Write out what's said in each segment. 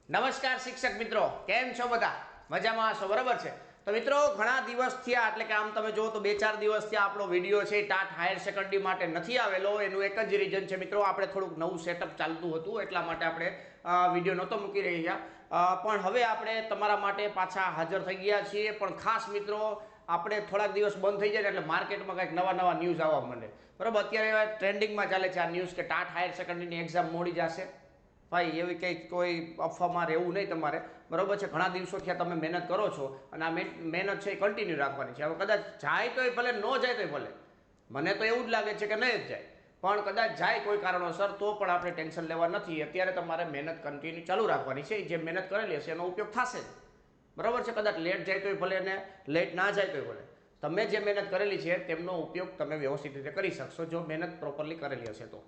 નમસ્કાર શિક્ષક મિત્રો, કેમ છો બધા? મજામાં હશો, બરાબર છે? તો મિત્રો ઘણા દિવસ થયા, એટલે કે આમ તમે જો તો 2-4 દિવસ થયા આપણો વિડીયો છે ટાટ હાયર સેકન્ડરી માટે નથી આવેલો. એનું એક જ રીઝન છે મિત્રો, આપણે થોડુંક નવું સેટઅપ ચાલતું હતું એટલા માટે આપણે વિડીયો નહોતો મૂકી રહ્યા. પણ હવે આપણે તમારા માટે પાછા હાજર થઈ ગયા છીએ. પણ ખાસ મિત્રો, આપણે થોડાક દિવસ બંધ થઈ જાય એટલે માર્કેટમાં કંઈક નવા ન્યૂઝ આવવા માંડે, બરાબર? અત્યારે ટ્રેન્ડિંગમાં ચાલે છે આ ન્યૂઝ કે ટાટ હાયર સેકન્ડરીની એક્ઝામ મોડી જશે. ભાઈ એવી કંઈ કોઈ અફવામાં રહેવું નહીં તમારે, બરાબર છે? ઘણા દિવસોથી તમે મહેનત કરો છો અને આ મહેનત છે એ કન્ટિન્યુ રાખવાની છે. હવે કદાચ જાય તોય ભલે, ન જાય તોય ભલે. મને તો એવું જ લાગે છે કે નહીં જ જાય, પણ કદાચ જાય કોઈ કારણોસર તો પણ આપણે ટેન્શન લેવા નથી. અત્યારે તમારે મહેનત કન્ટિન્યુ ચાલુ રાખવાની છે. જે મહેનત કરેલી હશે એનો ઉપયોગ થશે જ, બરાબર છે? કદાચ લેટ જાય તોય ભલે ને લેટ ના જાય તોય ભલે, તમે જે મહેનત કરેલી છે તેમનો ઉપયોગ તમે વ્યવસ્થિત રીતે કરી શકશો જો મહેનત પ્રોપરલી કરેલી હશે તો.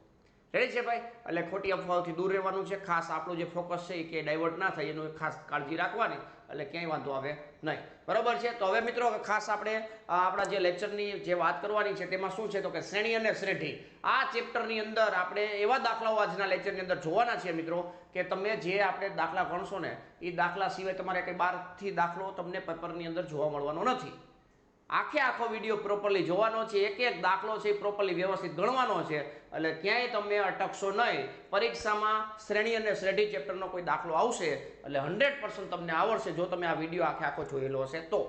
રેડી છે ભાઈ? એટલે ખોટી અફવાઓથી દૂર રહેવાનું છે. ખાસ આપણું જે ફોકસ છે એ કે ડાયવર્ટ ના થાય એનું ખાસ કાળજી રાખવાની, એટલે ક્યાંય વાંધો આવે નહીં, બરાબર છે? તો હવે મિત્રો ખાસ આપણે આપણા જે લેક્ચરની જે વાત કરવાની છે તેમાં શું છે તો કે શ્રેણી અને શ્રેઢી, આ ચેપ્ટરની અંદર આપણે એવા દાખલાઓ આજના લેક્ચરની અંદર જોવાના છીએ મિત્રો કે તમે જે આપણે દાખલા ગણશો ને એ દાખલા સિવાય તમારે કંઈ બહારથી દાખલો તમને પેપરની અંદર જોવા મળવાનો નથી. આખો વિડીયો પ્રોપરલી જોવાનો છે. એક દાખલો છે એ પ્રોપરલી વ્યવસ્થિત ગણવાનો છે, એટલે ક્યાંય તમે અટકશો નહીં. પરીક્ષામાં શ્રેણી અને શ્રેઢી ચેપ્ટરનો કોઈ દાખલો આવશે એટલે 100% તમને આવડશે જો તમે આ વિડીયો આખો જોયેલો હશે તો,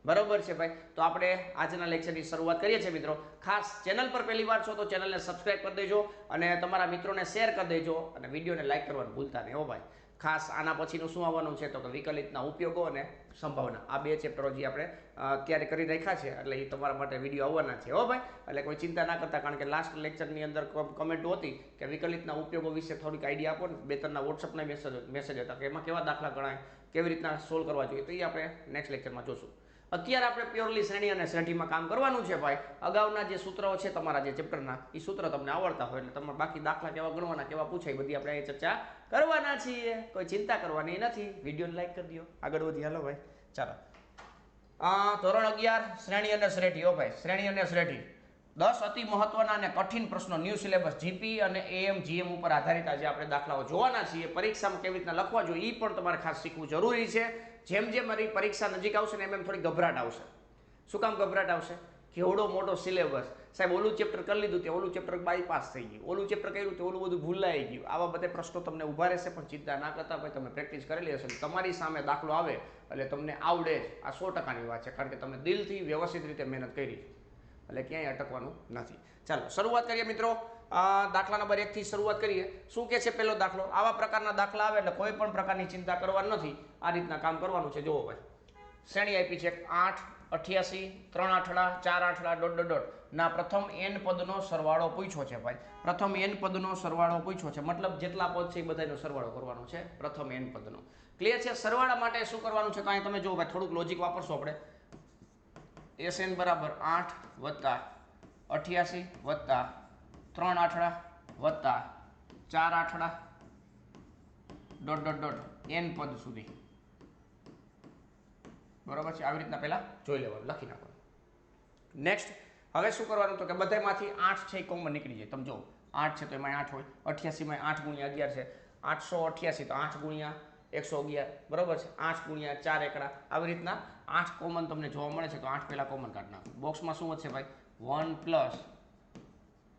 બરાબર છે ભાઈ? તો આપણે આજના લેક્ચરની શરૂઆત કરીએ છીએ મિત્રો. ખાસ ચેનલ પર પહેલી વાર છો તો ચેનલને સબસ્ક્રાઈબ કરી દેજો અને તમારા મિત્રોને શેર કરી દેજો અને વિડીયોને લાઈક કરવાનું ભૂલતા નહીં હો ભાઈ. ખાસ આના પછીનું શું આવવાનું છે તો કે વિકલિતના ઉપયોગો અને સંભાવના, આ 2 ચેપ્ટરો જે આપણે અત્યારે કરી રાખ્યા છે એટલે એ તમારા માટે વિડીયો આવવાના છે હો ભાઈ. એટલે કોઈ ચિંતા ના કરતા, કારણ કે લાસ્ટ લેક્ચરની અંદર કમેન્ટો હતી કે વિકલિતના ઉપયોગો વિશે થોડીક આઈડિયા આપો ને. 2-3 વોટ્સઅપના મેસેજ હતા કે એમાં કેવા દાખલા ગણાય, કેવી રીતના સોલ્વ કરવા જોઈએ, તો એ આપણે નેક્સ્ટ લેક્ચરમાં જોશું. અત્યારે આપણે પ્યોરલી શ્રેણી અને શ્રેઢીમાં કામ કરવાનું છે ભાઈ. અગાઉના જે સૂત્રો છે તમારા જે ચેપ્ટરના એ સૂત્ર તમને આવડતા હોય એટલે તમારે બાકી દાખલા કેવા ગણવાના, કેવા પૂછાય, બધી આપણે અહીં ચર્ચા કરવાના છીએ. કોઈ ચિંતા કરવાની નથી. વિડીયોને લાઈક કરી દો, આગળ વધી હાલો ભાઈ. ચાલો, ધોરણ 11 શ્રેણી અને શ્રેઢી હો ભાઈ. શ્રેણી અને શ્રેઢી 10 અતિ મહત્વના અને કઠિન પ્રશ્નો, ન્યૂ સિલેબસ જીપી અને એએમ જીએમ ઉપર આધારિત આજે આપણે દાખલાઓ જોવાના છીએ. પરીક્ષામાં કેવી રીતના લખવા જોઈએ એ પણ તમારે ખાસ શીખવું જરૂરી છે. જેમ જેમ મારી પરીક્ષા નજીક આવશે ને એમ થોડી ગભરાટ આવશે. શું કામ ગભરાટ આવશે? કેવડો મોટો સિલેબસ, સાહેબ ઓલું ચેપ્ટર કરી લીધું તે ઓલું ચેપ્ટર બાયપાસ થઈ ગયું, ઓલું ચેપ્ટર કર્યું તો ઓલું બધું ભૂલાઈ ગયું. આવા બધા પ્રશ્નો તમને ઊભા રહેશે, પણ ચિંતા ના કરતા ભાઈ, તમે પ્રેક્ટિસ કરેલી હશે તમારી સામે દાખલો આવે એટલે તમને આવડે જ. આ 100%ની વાત છે, કારણ કે તમે દિલથી વ્યવસ્થિત રીતે મહેનત કરી, એટલે ક્યાંય અટકવાનું નથી. ચાલો શરૂઆત કરીએ મિત્રો. દાખલા નંબર 1 થી શરૂઆત કરીએ. શું કે છે પહેલો દાખલો? આવા પ્રકારના દાખલા આવે એટલે કોઈ પણ પ્રકારની ચિંતા કરવાની નથી, આ રીતના કામ કરવાનું છે. જુઓ ભાઈ, શ્રેણી આપી છે 8, 88, 3 આઠડા, 4 આઠડા, ડોટ ડોટ ડોટ ના પ્રથમ n પદનો સરવાળો પૂછ્યો છે ભાઈ. પ્રથમ n પદનો સરવાળો પૂછ્યો છે, મતલબ જેટલા પદ છે એ બધાનો સરવાળો કરવાનો છે પ્રથમ n પદનો. ક્લિયર છે? સરવાળા માટે શું કરવાનું છે તો અહીં તમે જુઓ ભાઈ, થોડુંક લોજિક વાપરશો આપણે. SN બરાબર 8 વત્તા 88 વત્તા 3 આઠડા વત્તા 4 આઠડા ડોટ ડોટ ડોટ n પદ સુધી, બરાબર છે? આવી રીતના પહેલા જોઈ લેવાનું, લખી નાખવાનું. નેક્સ્ટ હવે શું કરવાનું તો કે બધામાંથી 8 છે એ કોમન નીકળી જાય. તમે જો 8 છે તો એમાં 8 હોય, 88 માં 8 ગુણ્યા 11 છે, 888 તો 8 ગુણ્યા 111, બરાબર છે? 8 ગુણ્યા 4 એકડા, આવી રીતના 8 કોમન તમને જોવા મળે છે તો 8 પહેલા કોમન કાઢી નાખો. બોક્સમાં શું વધશે ભાઈ? 1 પ્લસ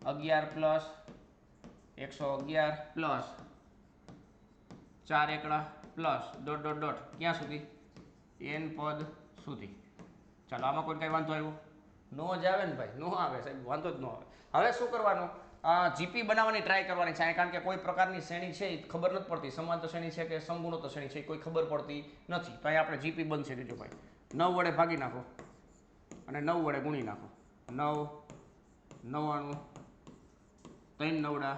11 પ્લસ 111 પ્લસ 4 એકડા પ્લસ ડોટ ડોટ ડોટ ક્યાં સુધી? n પદ સુધી. ચાલો, આમાં કોઈ કઈ વાંધો આવ્યો? નો જ આવે ને ભાઈ, નો આવે સાહેબ, વાંધો જ ન આવે. હવે શું કરવાનું? જીપી બનાવવાની ટ્રાય કરવાની છે, કારણ કે કોઈ પ્રકારની શ્રેણી છે એ ખબર નથી પડતી. સમાંતર શ્રેણી છે કે સમગુણોત્તર શ્રેણી છે એ કોઈ ખબર પડતી નથી. તો અહીં આપણે જીપી બનશે. જોજો ભાઈ, 9 વડે ભાગી નાખો અને 9 વડે ગુણી નાખો. 9 99 3 નવડા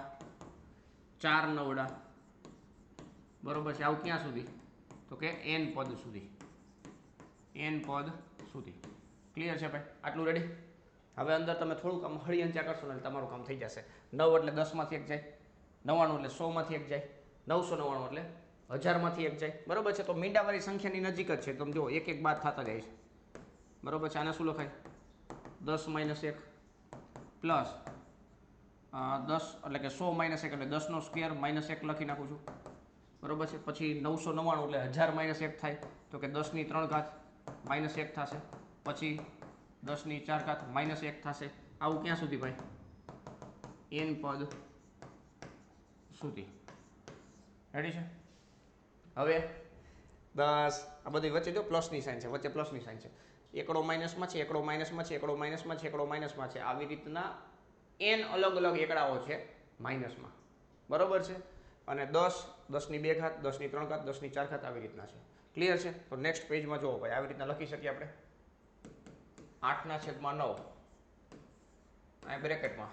4 નવડા, બરોબર છે? આવું ક્યાં સુધી તો કે n પદ સુધી, n પદ સુધી. ક્લિયર છે ભાઈ? આટલું રેડી? હવે અંદર તમે થોડુંક આમ હળી અંચા કરશો ને તમારું કામ થઈ જશે. 9 એટલે 10 માંથી 1 જાય, 99 એટલે 100 માંથી 1 જાય, 999 એટલે 1000 માંથી 1 જાય, બરોબર છે? તો મીંડાવાળી સંખ્યાની નજીક જ છે. તમે જો એક એક બાદ થતા જાય છે, બરોબર છે? આને શું લખાય? 10 - 1 પ્લસ 10 એટલે કે 100 - 1 એટલે 10 નો સ્ક્વેર -1 લખી નાખું છું. બરોબર છે. પછી 999 એટલે 1000 માઇનસ 1 થાય તો કે 10 ની 3 ઘાત માઇનસ 1 થશે. પછી 10 ની 4 ઘાત માઇનસ 1 થશે. આવું ક્યાં સુધી ભાઈ? n પદ સુધી. રેડી છે? હવે 10 આ બધી વચ્ચે જો પ્લસની સાઇન છે, વચ્ચે પ્લસની સાઇન છે. એકડો માઇનસમાં છે, એકડો માઇનસમાં છે, એકડો માઇનસમાં છે, એકડો માઇનસમાં છે. આવી રીતના n અલગ અલગ એકડાઓ છે માઇનસમાં. બરોબર છે? અને 10, 10 ની 2 ઘાત, 10 ની 3 ઘાત, 10 ની 4 ઘાત આવી રીતના છે. ક્લિયર છે? તો નેક્સ્ટ પેજમાં જોવો ભાઈ, આવી રીતના લખી શકીએ આપણે 8/9 આ બ્રેકેટમાં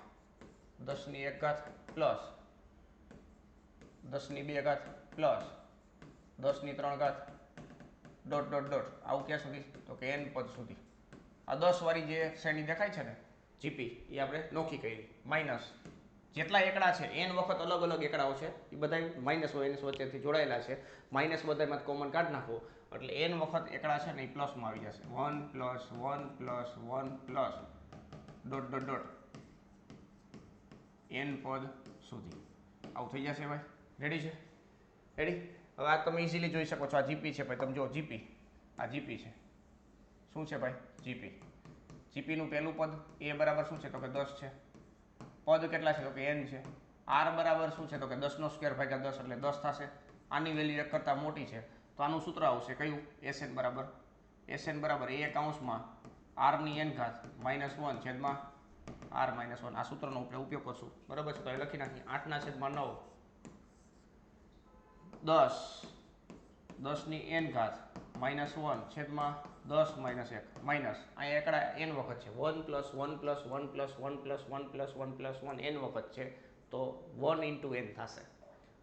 10 ની 1 ઘાત પ્લસ 10 ની 2 ઘાત પ્લસ 10 ની 3 ઘાત ડોટ ડોટ ડોટ. આવું ક્યાં સુધી? તો કે n પદ સુધી. આ 10 વાળી જે શ્રેણી દેખાય છે ને જીપી, એ આપણે નોખી કરી. માઇનસ જેટલા એકડા છે n વખત અલગ અલગ એકડાઓ છે એ બધા માઇનસ વચ્ચેથી જોડાયેલા છે. માઇનસ બધામાં કોમન કાઢી નાખો એટલે n વખત એકડા છે ને એ પ્લસમાં આવી જશે. 1 plus 1 plus 1 plus dot dot dot n પદ સુધી. આવું થઈ જશે ભાઈ. રેડી છે? રેડી? હવે આ તમે ઇઝીલી જોઈ શકો છો. આ જીપી છે ભાઈ, તમે જો જીપી, આ જીપી છે. શું છે ભાઈ? જીપી. જીપીનું પહેલું પદ એ બરાબર શું છે તો કે 10 છે. પદ કેટલા છે તો કે n છે. r બરાબર શું છે તો કે 10 નો સ્ક્વેર ભાગ્યા 10 એટલે 10 થશે. આની વેલ્યુ 1 કરતાં મોટી છે તો આનું સૂત્ર આવશે કયું? SN બરાબર a કૌંસમાં r ની n ઘાત -1 છેદમાં r -1. આ સૂત્રનો આપણે ઉપયોગ કરશું. બરાબર છે? તો એ લખી નાખીએ 8/9 10 ની n ઘાત -1 છેદમાં 10 માઇનસ 1 માઇનસ અહીંયા એકડા n વખત છે. 1 plus 1 plus 1 plus 1 plus 1 plus 1 plus 1 n વખત છે તો 1 ઇન્ટુ n થશે.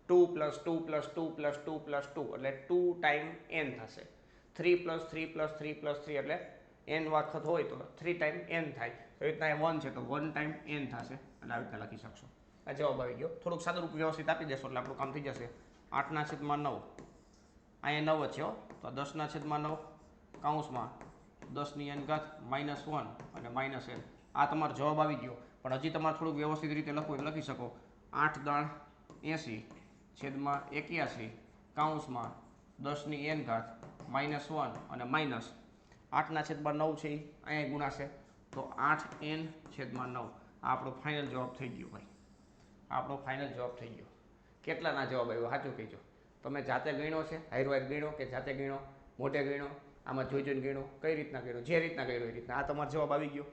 2 પ્લસ 2 પ્લસ 2 પ્લસ 2 પ્લસ 2 એટલે 2 ટાઈમ n થશે. 3 પ્લસ 3 પ્લસ 3 પ્લસ 3 એટલે n વખત હોય તો 3 ટાઈમ n થાય. એવી રીતના 1 છે તો 1 ટાઈમ n થશે. એટલે આવી રીતના લખી શકશો. આ જવાબ આવી ગયો. થોડુંક સાદુરૂપ વ્યવસ્થિત આપી દેશો એટલે આપણું કામ થઈ જશે. 8/9 અહીંયા 9 જ છે હો. તો 10/9 કૌંસમાં 10 ની n ઘાત -1 અને માઇનસ n. આ તમારો જવાબ આવી ગયો. પણ હજી તમારે થોડુંક વ્યવસ્થિત રીતે લખવું હોય લખી શકો 8/80 છેદમાં 81 કૌંસમાં 10 ની n ઘાત -1 અને માઇનસ 8/9 છે એ અહીંયા ગુણાશે તો 8n/9. આ આપણો ફાઇનલ જવાબ થઈ ગયો ભાઈ. આપણો ફાઇનલ જવાબ થઈ ગયો. કેટલાના જવાબ આવ્યો સાચું કહીજો. તમે જાતે ગણ્યો છે, હાઈરવાઈર ગણ્યો કે જાતે ગણ્યો, મોઢે ગણ્યો, આમાં જોઈ જોઈને ગણ્યો, કઈ રીતના ગણ્યો, જે રીતના ગણ્યો એ રીતના. આ તમારો જવાબ આવી ગયો.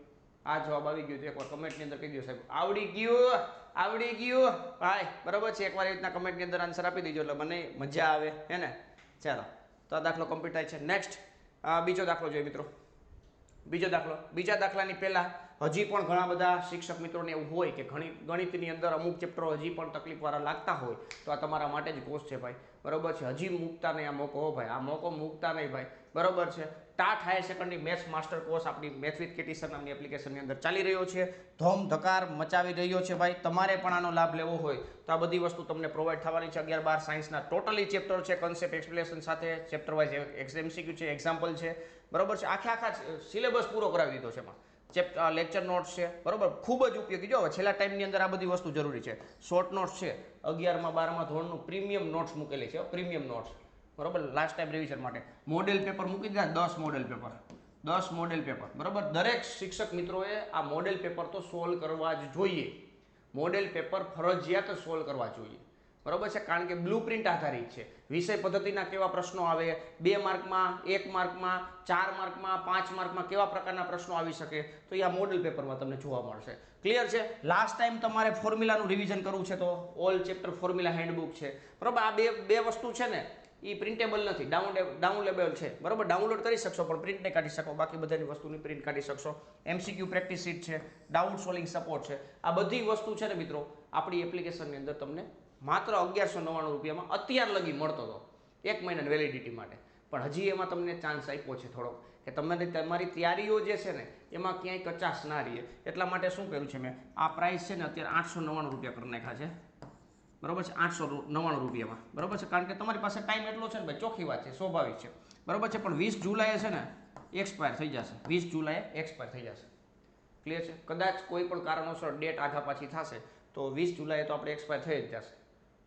આ જવાબ આવી ગયો. એકવાર કમેન્ટની અંદર કહી દો સાહેબ આવડી ગયું, આવડી ગયું ભાઈ. બરાબર છે? એકવાર એ રીતના કમેન્ટની અંદર આન્સર આપી દેજો એટલે મને મજા આવે હે ને. ચાલો, તો આ દાખલો કમ્પ્લીટ થાય છે. નેક્સ્ટ બીજો દાખલો જોઈએ મિત્રો. બીજો દાખલો. બીજા દાખલાની પહેલા હજી પણ ઘણા બધા શિક્ષક મિત્રોને એવું હોય કે ગણિતની અંદર અમુક ચેપ્ટરો હજી પણ તકલીફવાળા લાગતા હોય તો આ તમારા માટે જ કોર્સ છે ભાઈ. બરોબર છે? હજી મૂકતા નહીં આ મોકો હો ભાઈ. આ મોકો મૂકતા નહીં ભાઈ. બરોબર છે? TAT higher secondary maths master course આપણી મેથ્સ વિથ કેટી સર નામની એપ્લિકેશનની અંદર ચાલી રહ્યો છે. ધોમ ધકાર મચાવી રહ્યો છે ભાઈ. તમારે પણ આનો લાભ લેવો હોય તો આ બધી વસ્તુ તમને પ્રોવાઈડ થવાની છે. 11, 12 સાયન્સના ટોટલી ચેપ્ટર છે કન્સેપ્ટ એક્સપ્લેનેશન સાથે. ચેપ્ટર વાઇઝ MCQ છે, એક્ઝામ્પલ છે. બરોબર છે? આખા સિલેબસ પૂરો કરાવી દીધો છે એમાં. લેક્ચર નોટ્સ છે. બરોબર? ખૂબ જ ઉપયોગી. જો છેલ્લા ટાઈમની અંદર આ બધી વસ્તુ જરૂરી છે. શોર્ટ નોટ્સ છે. 11માં 12માં ધોરણનું પ્રીમિયમ નોટ્સ મૂકેલી છે. Premium notes. બરોબર? લાસ્ટ ટાઈમ રિવિઝન માટે મોડેલ પેપર મૂકી દીધા. 10 મોડેલ પેપર. 10 model paper. બરોબર? દરેક શિક્ષક મિત્રોએ આ મોડેલ પેપર તો સોલ્વ કરવા જ જોઈએ. મોડેલ પેપર ફરજિયાત સોલ્વ કરવા જોઈએ. બરોબર છે? કારણ કે બ્લુપ્રિન્ટ આધારિત છે. વિષય પદ્ધતિના કેવા પ્રશ્નો આવે, 2 માર્કમાં, 1 માર્કમાં, 4 માર્કમાં, 5 માર્કમાં કેવા પ્રકારના પ્રશ્નો આવી શકે તો એ આ મોડેલ પેપરમાં તમને જોવા મળશે. ક્લિયર છે? લાસ્ટ ટાઈમ તમારે ફોર્મ્યુલાનું રિવિઝન કરવું છે તો ઓલ ચેપ્ટર ફોર્મ્યુલા હેન્ડબુક છે. બરોબર? આ બે વસ્તુ છે ને એ પ્રિન્ટેબલ નથી, ડાઉનલોડેબલ છે. બરોબર? ડાઉનલોડ કરી શકશો પણ પ્રિન્ટ નહીં કાઢી શકો. બાકી બધાની વસ્તુની પ્રિન્ટ કાઢી શકશો. MCQ પ્રેક્ટિસ શીટ છે, ડાઉટ સોલ્વિંગ સપોર્ટ છે. આ બધી વસ્તુ છે ને મિત્રો આપણી એપ્લિકેશનની અંદર તમને માત્ર 1199 રૂપિયામાં અત્યાર લગી મળતો હતો 1 મહિનાની વેલિડિટી માટે. પણ હજી એમાં તમને ચાન્સ આપ્યો છે થોડોક કે તમારી તૈયારીઓ જે છે ને એમાં ક્યાંય કચાશ ના રહે. એટલા માટે શું કર્યું છે મેં આ પ્રાઇસ છે ને અત્યારે 899 રૂપિયા કરી નાખ્યા છે. બરોબર છે? 899 રૂપિયામાં. બરોબર છે? કારણ કે તમારી પાસે ટાઈમ એટલો છે ને ભાઈ, ચોખ્ખી વાત છે, સ્વાભાવિક છે. બરોબર છે? પણ 20 જુલાઈએ છે ને એક્સપાયર થઈ જશે. 20 જુલાઈએ એક્સપાયર થઈ જશે. ક્લિયર છે? કદાચ કોઈ પણ કારણોસર ડેટ આગા પાછી થશે તો 20 જુલાઈએ તો આપણે એક્સપાયર થઈ જ જશે.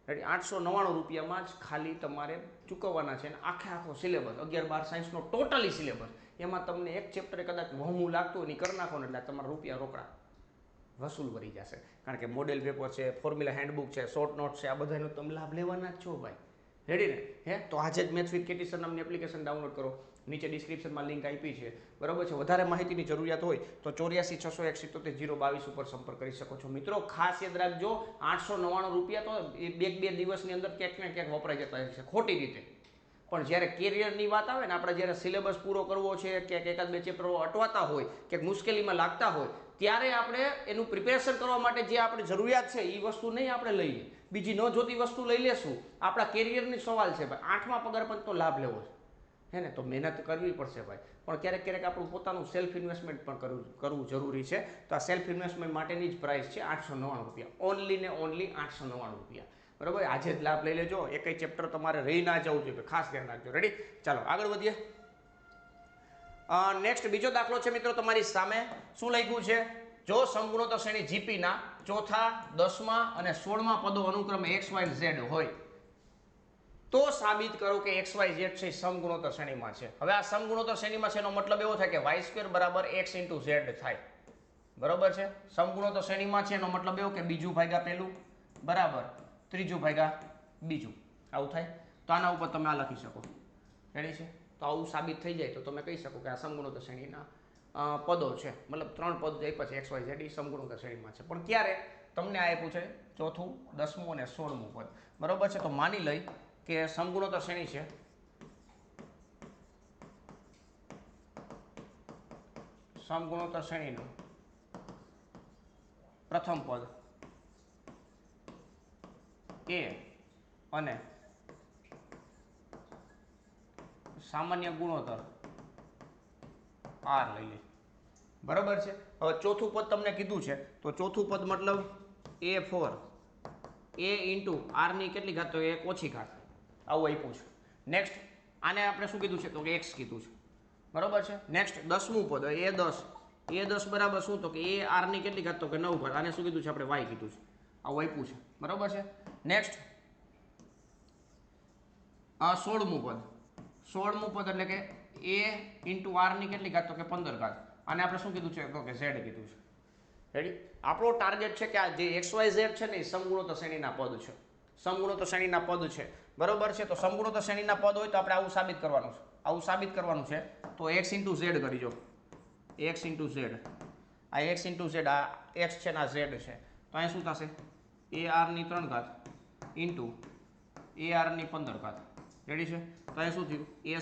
રેડી 899 રૂપિયામાં જ ખાલી તમારે ચૂકવવાના છે અને આખો સિલેબસ 11 12 સાયન્સનો ટોટલી સિલેબસ એમાં તમને એક ચેપ્ટરે કદાચ વહમું લાગતું હોય ને કરી નાખો ને એટલે તમારા રૂપિયા રોકડા વસૂલ કરી જશે. કારણ કે મોડેલ પેપર છે, ફોર્મ્યુલા હેન્ડબુક છે, શોર્ટ નોટ છે, આ બધાનો તમે લાભ લેવાના જ છો ભાઈ. રેડી ને? હે તો આજે જ મેથ્સ વિથ કેટી સર નામની એપ્લિકેશન ડાઉનલોડ કરો. નીચે ડિસ્ક્રિપ્શનમાં લિંક આપી છે, બરાબર છે. વધારે માહિતીની જરૂરિયાત હોય તો 84 671 022 ઉપર સંપર્ક કરી શકો છો. મિત્રો ખાસ યાદ રાખજો, 899 રૂપિયા તો બે દિવસની અંદર ક્યાંક ને ક્યાંક વપરાઈ જતા હોય છે ખોટી રીતે. પણ જ્યારે કેરિયરની વાત આવે ને, આપણે જ્યારે સિલેબસ પૂરો કરવો છે, ક્યાંક એકાદ બે ચેપ્ટરો અટવાતા હોય, ક્યાંક મુશ્કેલીમાં લાગતા હોય, ત્યારે આપણે એનું પ્રિપેરેશન કરવા માટે જે આપણે જરૂરિયાત છે એ વસ્તુ નહીં આપણે લઈએ, બીજી ન જોતી વસ્તુ લઈ લેશું. આપણા કેરિયરની સવાલ છે ભાઈ. 8મા પગાર પંચ તો લાભ લેવો છે, હે ને? તો મહેનત કરવી પડશે ભાઈ. પણ ક્યારેક ક્યારેક આપણું પોતાનું સેલ્ફ ઇન્વેસ્ટમેન્ટ પણ કરવું જરૂરી છે. તો આ સેલ્ફ ઇન્વેસ્ટમેન્ટ માટેની જ પ્રાઇસ છે 899 રૂપિયા. ઓનલી ને ઓનલી 899 રૂપિયા. બરાબર? આજે જ લાભ લઈ લેજો. એકય ચેપ્ટર તમારે રહી ના જવું જોઈએ, ખાસ ધ્યાન રાખજો. રેડી? ચાલો આગળ વધીએ. નેક્સ્ટ બીજો દાખલો છે મિત્રો તમારી સામે. શું લખ્યું છે? જો સમગુણોત્તર શ્રેણી જીપીના ચોથા, 10મા અને 16મા પદો અનુક્રમે x, y, z હોય તો સાબિત કરો કે x, y, z છે સમગુણોત્તર શ્રેણીમાં છે. હવે આ સમગુણોત્તર શ્રેણીમાં છે એનો મતલબ એવો થાય કે y² બરાબર x × z થાય. બરોબર છે? સમગુણોત્તર શ્રેણીમાં છે એનો મતલબ એવો કે બીજું ભાગ્યા પહેલું બરાબર ત્રીજું ભાગ્યા બીજું, આવું થાય. તો આના ઉપર તમે આ લખી શકો. રેડી છે? તો આવું સાબિત થઈ જાય તો તમે કહી શકો કે આ સમગુણોત્તર શ્રેણીના પદો છે. મતલબ 3 પદ આપ્યા છે, x, y, z, એ સમગુણોત્તર શ્રેણીમાં છે. પણ ક્યારે? તમને આ આપ્યું છે ચોથું, 10મું અને 16મું પદ. બરોબર છે? તો માની લઈ કે સમગુણોત્તર શ્રેણી છે, સમગુણોત્તર શ્રેણીનું પ્રથમ પદ a અને સામાન્ય ગુણોત્તર r લઈ લે. બરોબર છે? હવે ચોથું પદ તમને કીધું છે તો ચોથું પદ મતલબ a4 a r ની કેટલી ઘાત? તો 1 ઓછી ઘાત. આવું આપ્યું છે. નેક્સ્ટ આને આપણે શું કીધું છે? તો કે x કીધું છે. બરોબર છે? નેક્સ્ટ 10મું પદ a10 બરાબર શું? તો કે a r ની કેટલી ઘાત? તો કે 9 ઘાત. આને શું કીધું છે આપણે? y કીધું છે. આવું આપ્યું છે. બરોબર છે? નેક્સ્ટ 16મું પદ એટલે કે a r ની કેટલી ઘાત? તો કે 15 ઘાત. આને આપણે શું કીધું છે? તો કે z કીધું છે. રેડી? આપણો ટાર્ગેટ છે કે આ જે x, y, z છે ને એ સમગુણોત્તર શ્રેણીના પદ છે. સમગુણોત્તર શ્રેણીના પદ છે. બરોબર છે? તો સમગુણોત્તર શ્રેણીના પદ હોય તો આપણે આવું સાબિત કરવાનું છે. આવું સાબિત કરવાનું છે તો x × z કરીજો. x × z. આ x × z, આ x છે ને આ z છે. તો અહીં શું થશે? a r ની 3 ઘાત * a r ની 15 ઘાત. રેડી છે? તો અહીં શું થયું? a²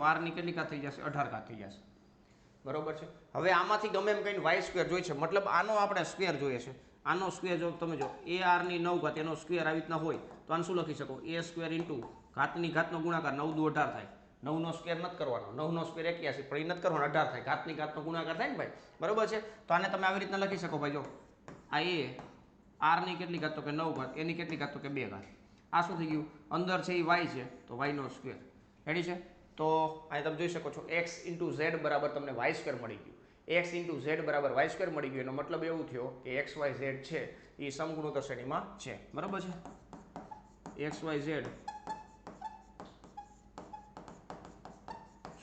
* r ની કેટલી ઘાત થઈ જશે? 18 ઘાત થઈ જશે. બરોબર છે? હવે આમાંથી ગમે એમ કહીને y² જોઈએ છે, મતલબ આનો આપણે સ્ક્વેર જોઈએ છે. આનો સ્ક્વેર જો તમે જો a r ની 9 ઘાત એનો સ્ક્વેર આવી રીતના હોય તો આને શું લખી શકો? a² * ઘાતની ઘાતનો ગુણાકાર 9 × 2 = 18 થાય. 9 નો સ્ક્વેર નથી કરવાનો, 9 નો સ્ક્વેર 81 પણ એ નથી કરવાનો, 18 થાય. ઘાતની ઘાતનો ગુણાકાર થાય ને ભાઈ. બરોબર છે? તો આને તમે આવી રીતના લખી શકો ભાઈ. જો આ a r ની કેટલી ઘાત? તો કે 9 ઘાત. એની કેટલી ઘાત? તો કે 2 ઘાત. આ શું થઈ ગયું? અંદર છે એ y છે તો y નો સ્ક્વેર. રેડી છે? તો અહીં તમે જોઈ શકો છો x × z બરાબર તમને y² મળી ગયું. x × z બરાબર y² મળી ગયું. એનો મતલબ એવું થયો કે x, y, z છે એ સમગુણોત્તર શ્રેણીમાં છે. બરાબર છે? x, y, z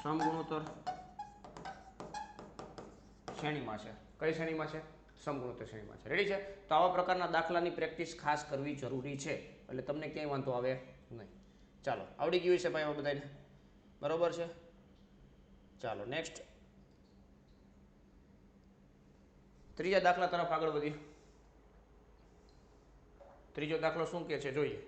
સમગુણોત્તર શ્રેણીમાં છે. કઈ શ્રેણીમાં છે? સમગુણોત્તર શ્રેણીમાં છે. રેડી છે? તો આવા પ્રકારના દાખલાની પ્રેક્ટિસ ખાસ કરવી જરૂરી છે, એટલે તમને ક્યાંય વાંધો આવે નહીં. ચાલો, આવડી ગયું છે ભાઈ બધાને? બરોબર છે? ચાલો નેક્સ્ટ ત્રીજા દાખલા તરફ આગળ વધીએ. ત્રીજો દાખલો શું કહે છે જોઈએ.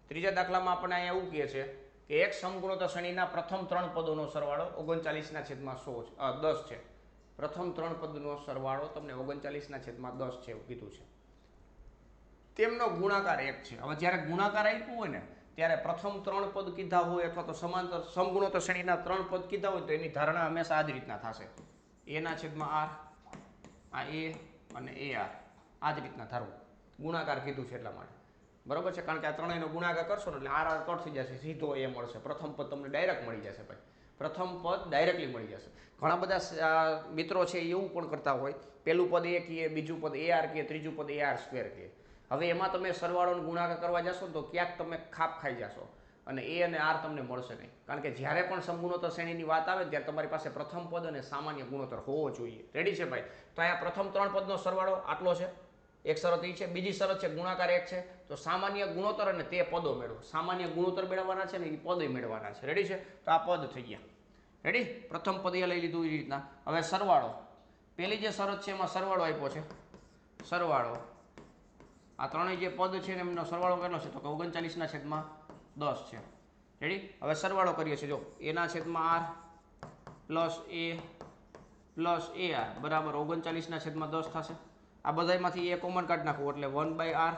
ત્રીજા દાખલામાં આપણને અહીંયા એવું કહે છે કે એક સમગુણોત્તર શ્રેણીના પ્રથમ 3 પદોનો સરવાળો 39/10 છે. પ્રથમ 3 પદનો સરવાળો તમને 39/10 છે એવું કીધું છે. તેમનો ગુણાકાર 1 છે. હવે જ્યારે ગુણાકાર આપ્યું હોય ને ત્યારે પ્રથમ 3 પદ કીધા હોય અથવા તો સમાંતર સમગુણોત્તર શ્રેણીના 3 પદ કીધા હોય તો એની ધારણા હંમેશા આ જ રીતના થશે. a/r, આ a અને ar આ જ રીતના ધારવું. ગુણાકાર કીધું છે એટલા માટે. બરોબર છે? કારણ કે આ ત્રણેયનો ગુણાકાર કરશો ને એટલે r કટ થઈ જશે, સીધો a મળશે. પ્રથમ પદ તમને ડાયરેક્ટ મળી જશે ભાઈ. પ્રથમ પદ ડાયરેક્ટલી મળી જશે. ઘણા બધા મિત્રો છે એવું પણ કરતા હોય, પહેલું પદ a કહે, બીજું પદ ar કહે, ત્રીજું પદ ar² કહે. હવે એમાં તમે સરવાળો ગુણાકાર કરવા જશો તો ક્યાંક તમે ખાપ ખાઈ જશો અને એ અને આર તમને મળશે નહીં, કારણ કે જ્યારે પણ સમગુણોત્તર શ્રેણીની વાત આવે ત્યારે તમારી પાસે પ્રથમ પદ અને સામાન્ય ગુણોત્તર હોવો જોઈએ. રેડી છે ભાઈ? તો અહીંયા પ્રથમ 3 પદનો સરવાળો આટલો છે, એક શરત એ છે. બીજી શરત છે ગુણાકાર 1 છે, તો સામાન્ય ગુણોત્તર અને તે પદો મેળવો. સામાન્ય ગુણોત્તર મેળવવાના છે ને એ પદો મેળવવાના છે. રેડી છે? તો આ પદ થઈ ગયા. રેડી? પ્રથમ પદ એ લઈ લીધું એ રીતના. હવે સરવાળો, પેલી જે શરત છે એમાં સરવાળો આપ્યો છે. સરવાળો આ ત્રણેય જે પદ છે એમનો સરવાળો કેટલો છે? તો કે 39/10 છે. રેડી? હવે સરવાળો કરીએ છીએ. જો એના છેદમાં r plus a plus ar બરાબર 39/10 થશે. આ બધામાંથી એ કોમન કાઢી નાખવું એટલે 1/r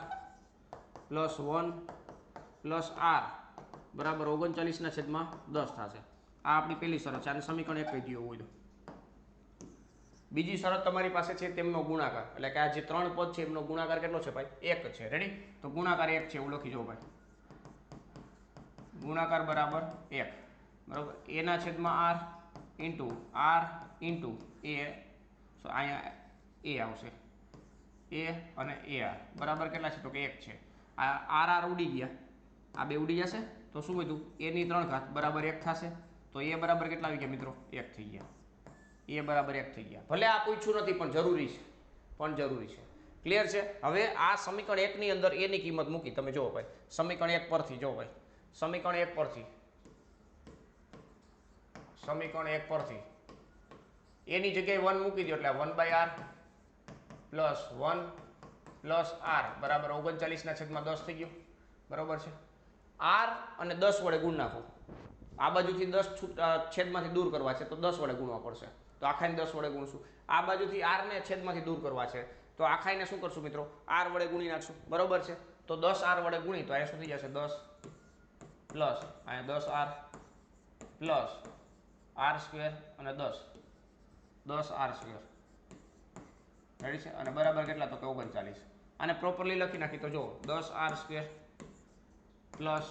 પ્લસ 1 પ્લસ r બરાબર 39/10 થશે. આ આપણી પહેલી શરત છે. આને સમીકરણ 1 કહી દઈએ હોય તો. બીજી શરત તમારી પાસે છે તેમનો ગુણાકાર, એટલે કે આ જે 3 પદ છે એમનો ગુણાકાર કેટલો છે ભાઈ? 1 છે. રેડી? તો ગુણાકાર 1 છે એવું લખી જો ભાઈ. ગુણાકાર બરાબર 1 બરાબર એના છેદમાં r ઇન્ટુ a, સો અહીંયા a આવશે, a અને ar બરાબર કેટલા છે? તો કે 1 છે. આ r ઉડી ગયા, આ બે ઉડી જશે તો શું વધ્યું? a ની 3 ઘાત બરાબર 1 થશે. તો a બરાબર કેટલા આવી ગયા મિત્રો? 1 થઈ ગયા. a બરાબર 1 થઈ ગયા. ભલે આ પૂછ્યું નથી પણ જરૂરી છે, ક્લિયર છે? હવે આ સમીકરણ 1 ની અંદર a ની કિંમત મૂકી તમે જુઓ ભાઈ. સમીકરણ 1 પરથી જો ભાઈ, સમીકરણ 1 પરથી a ની જગ્યાએ 1 મૂકી દો એટલે 1/r પ્લસ 1 પ્લસ r બરાબર 39/10 થઈ ગયું. બરાબર છે? r અને 10 વડે ગુણ નાખો. આ બાજુથી 10 છેદમાંથી દૂર કરવા છે તો 10 વડે ગુણવા પડશે. તો આખાઈને 10 વડે ગુણશું. આ બાજુથી r ને છેદમાંથી દૂર કરવા છે તો આખાઈને શું કરશું મિત્રો? r વડે ગુણી નાખશું. બરાબર છે? તો 10 r વડે ગુણી તો અહીંયા શું થઈ જશે? 10 પ્લસ અહીંયા 10r પ્લસ r સ્ક્વેર અને 10r સ્ક્વેર. રેડી છે? અને બરાબર કેટલા? તો કે 39. આને પ્રોપરલી લખી નાખી તો જો 10r સ્ક્વેર પ્લસ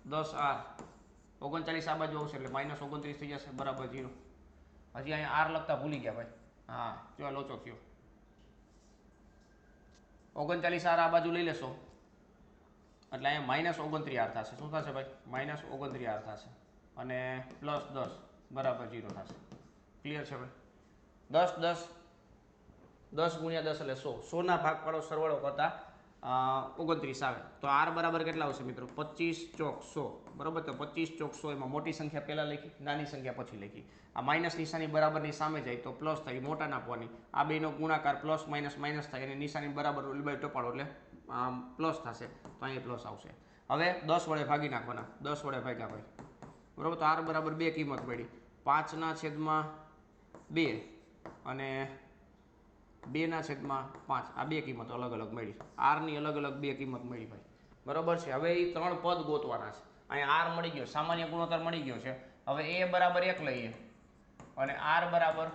10r 39 આ બાજુ આવશે એટલે -29 થઈ જશે બરાબર 0. હજી અહીંયા r લખતા ભૂલી ગયા ભાઈ. હા જો લોચો થયો. 39r આ બાજુ લઈ લેશો એટલે અહીંયા -29r થશે. શું થશે ભાઈ? -29r થશે અને પ્લસ 10 બરાબર 0 થશે. ક્લિયર છે ભાઈ? 10 ગુણ્યા 10 એટલે 100. 100 ના ભાગ પાડો સરવાળો કરતા 29 આવે તો r બરાબર કેટલા આવશે મિત્રો? 25 ચોક 100. બરાબર? તો 25 ચોક 100 એમાં મોટી સંખ્યા પહેલા લખી, નાની સંખ્યા પછી લખી. આ માઇનસ નિશાની બરાબરની સામે જાય તો પ્લસ થાય, મોટા નાખવાની. આ બેનો ગુણાકાર પ્લસ માઇનસ થાય અને નિશાની બરાબર બાજુ ટપાડો એટલે પ્લસ થશે તો અહીંયા પ્લસ આવશે. હવે 10 વડે ભાગી નાખવાના. 10 વડે ભાગ્યા ભાઈ. બરાબર? તો r બરાબર 2 કિંમત મળી. 5/2 અને 2/5 આ બે કિંમત અલગ અલગ મળી. r ની અલગ અલગ બે કિંમત મળી ભાઈ. બરાબર છે? હવે એ 3 પદ ગોતવાના છે. અહીંયા r મળી ગયો, સામાન્ય ગુણોત્તર મળી ગયો છે. હવે a બરાબર 1 લઈએ અને r બરાબર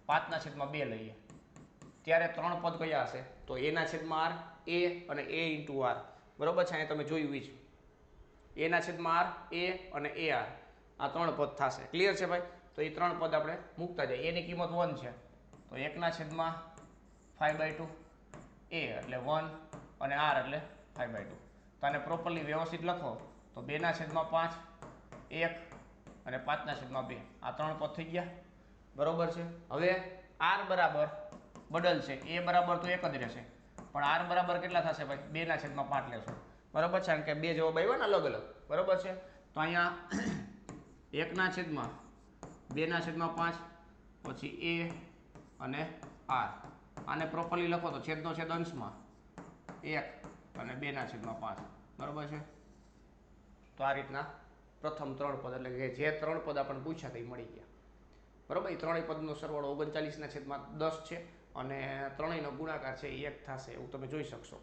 5/2 લઈએ ત્યારે 3 પદ કયા હશે? તો a/r a અને a ઇન્ટુ r. બરાબર છે? અહીંયા તમે જોયું છે a/r a અને ar આ 3 પદ થશે. ક્લિયર છે ભાઈ? તો એ 3 પદ આપણે મૂકતા જાય. a ની કિંમત 1 છે તો 1/5/2 a એટલે 1 અને r એટલે 5/2. તો આને પ્રોપરલી વ્યવસ્થિત લખો તો 2/5 1 અને 5/2 આ 3 પદ થઈ ગયા. બરોબર છે? હવે r બરાબર બદલ છે, a બરાબર તો 1 જ રહેશે પણ r બરાબર કેટલા થશે ભાઈ? 2/5 લેશો. બરોબર છે? કારણ કે બે જવાબ આવ્યા ને અલગ અલગ. બરોબર છે? તો અહીંયા 1/2/5 પછી a અને r. આને પ્રોપરલી લખો તો છેદનો છેદ અંશમાં 1 અને 2/5. બરોબર છે? તો આ રીતના પ્રથમ 3 પદ એટલે કે જે 3 પદ આપણને પૂછ્યા તે મળી ગયા. બરોબર? એ ત્રણેય પદનો સરવાળો 39/10 છે અને ત્રણેયનો ગુણાકાર છે એ 1 થશે એવું તમે જોઈ શકશો.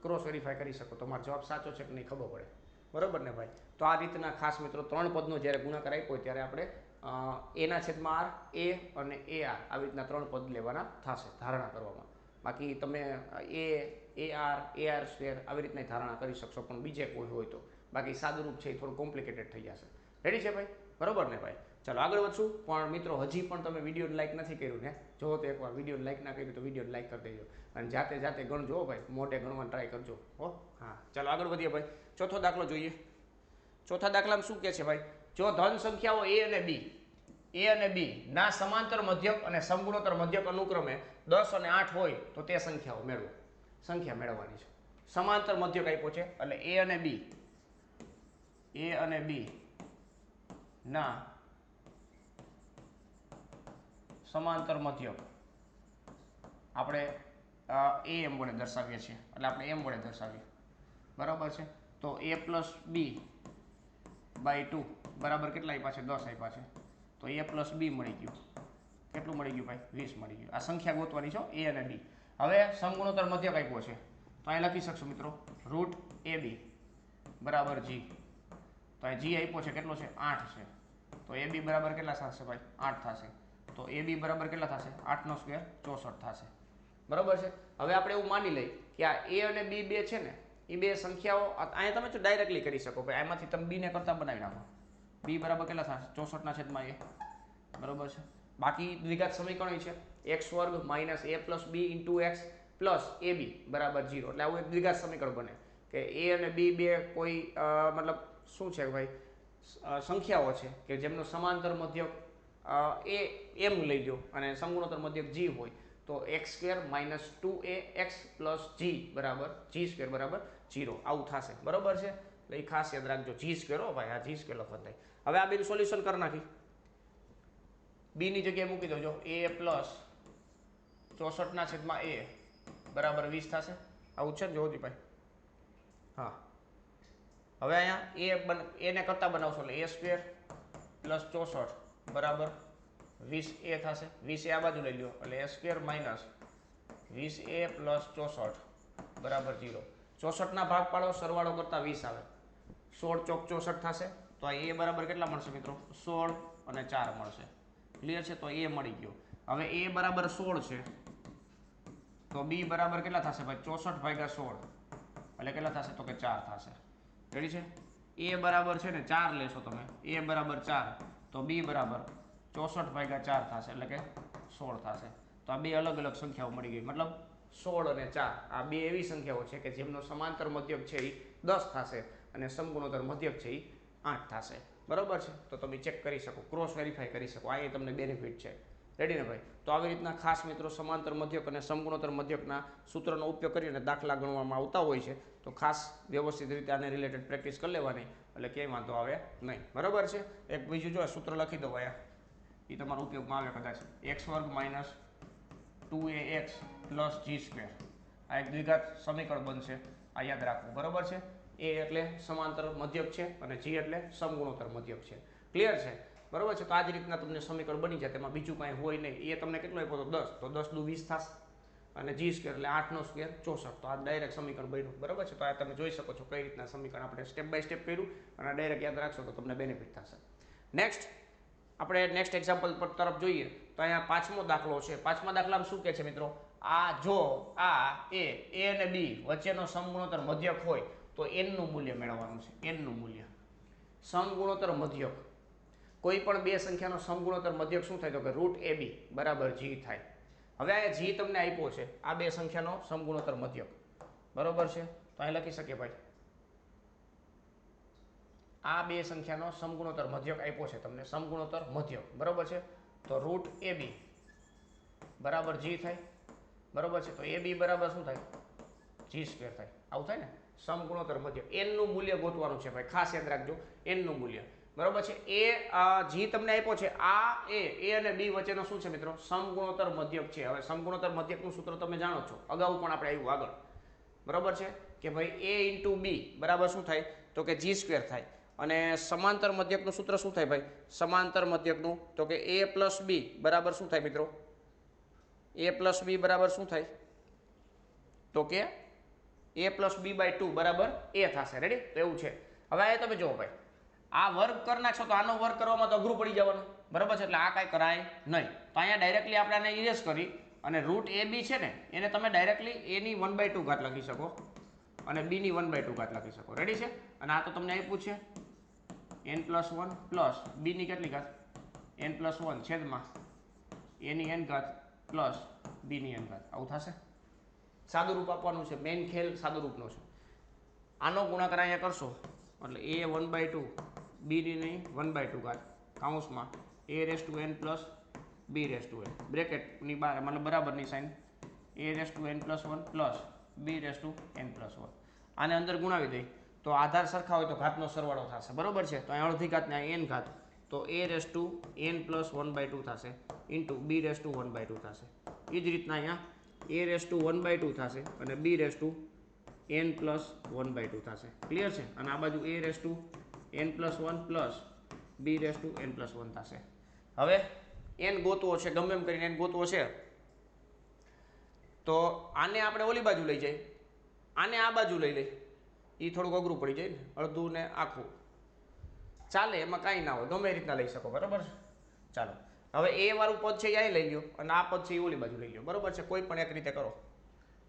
ક્રોસ વેરીફાઈ કરી શકો, તમારો જવાબ સાચો છે કે નહીં ખબર પડે. બરોબર ને ભાઈ? તો આ રીતના ખાસ મિત્રો 3 પદનો જ્યારે ગુણાકાર આપ્યો ત્યારે આપણે a/r a અને ar આવી રીતના 3 પદ લેવાના થશે ધારણા કરવામાં. બાકી તમે ar સ્ક્વેર આવી રીતના ધારણા કરી શકશો પણ બીજે કોઈ હોય તો. બાકી સાદુરૂપ છે એ થોડું કોમ્પ્લિકેટેડ થઈ જશે. રેડી છે ભાઈ? બરોબર ને ભાઈ? ચાલો આગળ વધશું, પણ મિત્રો હજી પણ તમે વિડીયોને લાઈક નથી કર્યું ને, જો તો એકવાર વિડીયોને લાઈક ના કર્યું તો વિડીયોને લાઈક કરી દેજો અને જાતે ગણજો ભાઈ, મોઢે ગણવાનું ટ્રાય કરજો હો. હા ચાલો આગળ વધીએ ભાઈ, ચોથો દાખલો જોઈએ. ચોથા દાખલામાં શું કહે છે ભાઈ, જો ધન સંખ્યાઓ એ અને બી ના સમાંતર મધ્યક અને સમગુણોત્તર મધ્યક અનુક્રમે 10 અને 8 હોય તો તે સંખ્યાઓ મેળવો. સંખ્યા મેળવવાની છે. સમાંતર મધ્યક આપ્યો છે એટલે એ અને બી ના સમાંતર મધ્યક આપણે એ એમ વડે દર્શાવીએ છીએ, એટલે આપણે એમ વડે દર્શાવીએ, બરાબર છે. તો a પ્લસ બી બાય 2 બરાબર કેટલા આપ્યા છે? 10 આપ્યા છે. તો a પ્લસ બી મળી ગયું. કેટલું મળી ગયું ભાઈ? 20 મળી ગયું. આ સંખ્યા ગોતવાની છે એ અને બી. હવે સમગુણોત્તર મધ્યક આપ્યો છે તો અહીં લખી શકશો મિત્રો રૂટ એ બી બરાબર જી. તો અહીં જી આપ્યો છે કેટલો છે? 8 છે. તો એ બી બરાબર કેટલા થશે ભાઈ? 8 થશે. તો એ બી બરાબર કેટલા થશે? 8 નો સ્ક્વેર 64 થશે. બરાબર છે. હવે આપણે એવું માની લઈએ કે આ એ અને બી બે છે ને, એ બે સંખ્યાઓ અહીંયા તમે ડાયરેક્ટલી કરી શકો ભાઈ, આમાંથી તમે બી ને કરતા બનાવી નાખો. બી બરાબર કેટલા થશે? 64 ના છેદમાં એ. બરાબર છે. બાકી દ્વિઘાત સમીકરણ છે x વર્ગ minus a plus b into x plus a b બરાબર 0. એટલે આવું એક દ્વિઘાત સમીકરણ બને કે એ અને બી બે કોઈ મતલબ શું છે ભાઈ, સંખ્યાઓ છે કે જેમનો સમાંતર મધ્યક એ એમ લઈ લો અને સમગુણોત્તર મધ્યક જી હોય તો x square minus 2ax plus g બરાબર જી સ્ક્વેર બરાબર 0 આવું થશે. બરાબર છે. એટલે એ ખાસ યાદ રાખજો, જી સ્ક્વેર હો ભાઈ, આ જી સ્ક્વેર લખવા થાય. હવે આ બેનું સોલ્યુશન કરી નાખી. બી ની જગ્યાએ મૂકી દો, a પ્લસ 64 ના છેદમાં a બરાબર 20 થશે. આવું છે ને જોતી ભાઈ? હા. હવે અહીંયા એને કરતા બનાવશો એટલે a સ્ક્વેર પ્લસ 64 બરાબર 20a થશે. 20a આ બાજુ લઈ લો એટલે a square minus 20a plus 64 બરાબર 0. 64 ના ભાગ પાડો, સરવાળો કરતા 20 આવે. 16 ચોક 64 થશે. તો આ a બરાબર કેટલા મળશે મિત્રો? 16 અને 4 મળશે. ક્લિયર છે? તો a મળી ગયો. હવે a બરાબર 16 છે તો b બરાબર કેટલા થશે ભાઈ? 64 ભાગ્યા 16 એટલે કેટલા થશે? તો કે 4 થશે. રેડી છે? a બરાબર છે ને 4 લેશો તમે, a બરાબર 4 તો b બરાબર 64 ભાગ્યા 4 થશે એટલે કે 16 થશે. તો આ બે અલગ અલગ સંખ્યાઓ મળી ગઈ. મતલબ 16 અને 4 આ બે એવી સંખ્યાઓ છે કે જેમનો સમાંતર મધ્યક છે એ 10 થશે અને સમગુણોત્તર મધ્યક છે એ 8 થશે. બરાબર છે? તો તમે ચેક કરી શકો, ક્રોસ વેરીફાઈ કરી શકો. આ તમને બેનિફિટ છે. રેડી ને ભાઈ? તો આવી રીતના ખાસ મિત્રો સમાંતર મધ્યક અને સમગુણોત્તર મધ્યકના સૂત્રનો ઉપયોગ કરીને દાખલા ગણવામાં આવતા હોય છે. તો ખાસ વ્યવસ્થિત રીતે આને રિલેટેડ પ્રેક્ટિસ કરી લેવાની એટલે ક્યાંય વાંધો આવે નહીં. બરાબર છે? એક બીજું જો સૂત્ર લખી દો અહીંયા, એ તમારો ઉપયોગમાં આવે કદાચ. x વર્ગ minus 2ax plus G square. આ એક દ્વિઘાત સમીકરણ બનશે. આ યાદ રાખવું. બરાબર છે? એ એટલે સમાંતર મધ્યક છે અને જી એટલે સમગુણોત્તર મધ્યક છે. ક્લિયર છે? બરાબર છે? તો આ જ રીતના તમને સમીકરણ બની જાય, તેમાં બીજું કાંઈ હોય નહીં. એ તમને કેટલો આપ્યો? તો 10. તો 10 દુ 20 થશે અને જી સ્ક્વેર એટલે 8 નો સ્ક્વેર 64. તો આ ડાયરેક્ટ સમીકરણ બન્યું. બરાબર છે? તો આ તમે જોઈ શકો છો કઈ રીતના સમીકરણ આપણે સ્ટેપ બાય સ્ટેપ કર્યું અને ડાયરેક્ટ યાદ રાખશો તો તમને બેનિફિટ થશે. નેક્સ્ટ આપણે નેક્સ્ટ એક્ઝામ્પલ પર તરફ જોઈએ તો અહીંયા પાંચમો દાખલો છે. પાંચમા દાખલામાં શું કહે છે મિત્રો? આ જો આ એ અને બી વચ્ચેનો સમગુણોત્તર મધ્યક હોય તો n નું મૂલ્ય મેળવવાનું છે. n નું મૂલ્ય. સમગુણોત્તર મધ્યક કોઈ પણ બે સંખ્યાનો સમગુણોત્તર મધ્યક શું થાય? તો કે રૂટ ab બરાબર g થાય. હવે આ g તમને આપ્યો છે, આ બે સંખ્યાનો સમગુણોત્તર મધ્યક. બરોબર છે? તો અહીં લખી શકીએ ભાઈ, આ બે સંખ્યાનો સમગુણોત્તર મધ્યક આપ્યો છે તમને, સમગુણોત્તર મધ્યક. બરોબર છે? તો રૂટ ab બરાબર g થાય. બરોબર છે? તો ab બરાબર શું થાય? g સ્ક્વેર થાય. આવું થાય ને? સમગુણોત્તર મધ્યક. n નું મૂલ્ય ગોતવાનું છે ભાઈ, ખાસ યાદ રાખજો n નું મૂલ્ય. બરોબર છે? એ g તમને આપ્યો છે, આ એ અને b વચ્ચેનો શું છે મિત્રો? સમગુણોત્તર મધ્યક છે. હવે સમગુણોત્તર મધ્યકનું સૂત્ર તમે જાણો છો, અગાઉ પણ આપણે આવ્યું આગળ. બરોબર છે? કે ભાઈ a ઇન્ટુ b બરાબર શું થાય? તો કે g સ્ક્વેર થાય. અને સમાંતર મધ્યકનું સૂત્ર શું થાય ભાઈ? સમાંતર મધ્યકનું તો કે a પ્લસ b બરાબર શું થાય મિત્રો? a પ્લસ b બરાબર શું થાય? તો કે a પ્લસ b બાય 2 બરાબર a થશે. રેડી? તો એવું છે. હવે આ તમે જુઓ ભાઈ, આ વર્ગ કરી નાખશો તો આનો વર્ગ કરવામાં તો અઘરું પડી જવાનું. બરાબર છે? એટલે આ કાંઈ કરાય નહીં. તો અહીંયા ડાયરેક્ટલી આપણે આને ઇરેઝ કરી અને રૂટ ab છે ને એને તમે ડાયરેક્ટલી a ની 1/2 ઘાત લખી શકો અને b ની 1/2 ઘાત લખી શકો. રેડી છે? અને આ તો તમને આપ્યું છે n+1 પ્લસ b ની કેટલી ઘાત? n+1 છેદમાં a ની n ઘાત પ્લસ b ની n ઘાત. આવું થશે. સાદું રૂપ આપવાનું છે, મેઇન ખેલ સાદું રૂપનો છે. આનો ગુણાકાર અહીંયા કરશો એટલે a 1/2 b ની નહીં 1/2 ઘાત કૌંસમાં a n plus b n બ્રેકેટની બહાર મતલબ બરાબરની sign a n+1 plus b n+1. આને અંદર ગુણાવી દઈ તો આધાર સરખા હોય તો ઘાતનો સરવાળો થશે. બરોબર છે. તો અહીંયા અડધી ઘાત ને n ઘાત તો a n+1/2 થશે ઇન્ટુ b n/2 થશે. એ જ રીતના અહીંયા a n/2 થશે અને b n+1/2 થશે. ક્લિયર છે. અને આ બાજુ a n+1 plus b n+1 થશે. હવે n ગોતવો છે, ગમે એમ કરીને n ગોતવો છે તો આને આપણે ઓલી બાજુ લઈ જઈએ, આને આ બાજુ લઈ લઈ. એ થોડુંક અઘરું પડી જાય ને, અડધું ને આખું ચાલે, એમાં કાંઈ ના હોય, ગમે એ રીતના લઈ શકો. બરાબર છે. ચાલો હવે એ વાળું પદ છે એ અહીં લઈ લો અને આ પદ છે એ ઓલી બાજુ લઈ લો. બરાબર છે. કોઈ પણ એક રીતે કરો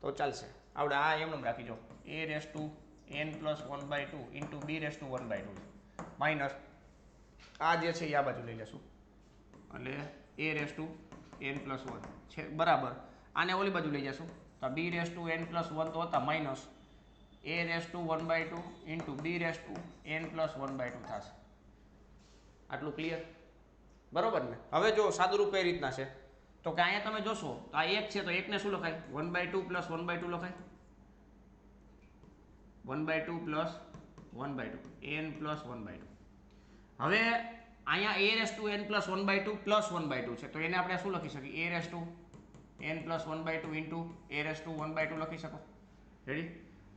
તો ચાલશે. આપણે આ એમને રાખી જો a n+1/2 into b n/2 minus આ જે છે એ આ બાજુ લઈ લેશું એટલે a n+1 છે બરાબર. આને ઓલી બાજુ લઈ જશું તો b n+1 તો હતા minus a n/1/2 into b n+1/2 થશે. આટલું ક્લિયર. બરોબર ને. હવે જો સાદું રૂપ એ રીતના છે તો કે અહીંયા તમે જોશો તો આ 1 છે તો 1 ને શું લખાય 1/2 પ્લસ 1/2 લખાય 1/2 પ્લસ 1/2 n+1/2. હવે અહીંયા a n+1/2 પ્લસ 1/2 છે તો એને આપણે શું લખી શકીએ a n+1/2 into a n+1/2 લખી શકો. રેડી.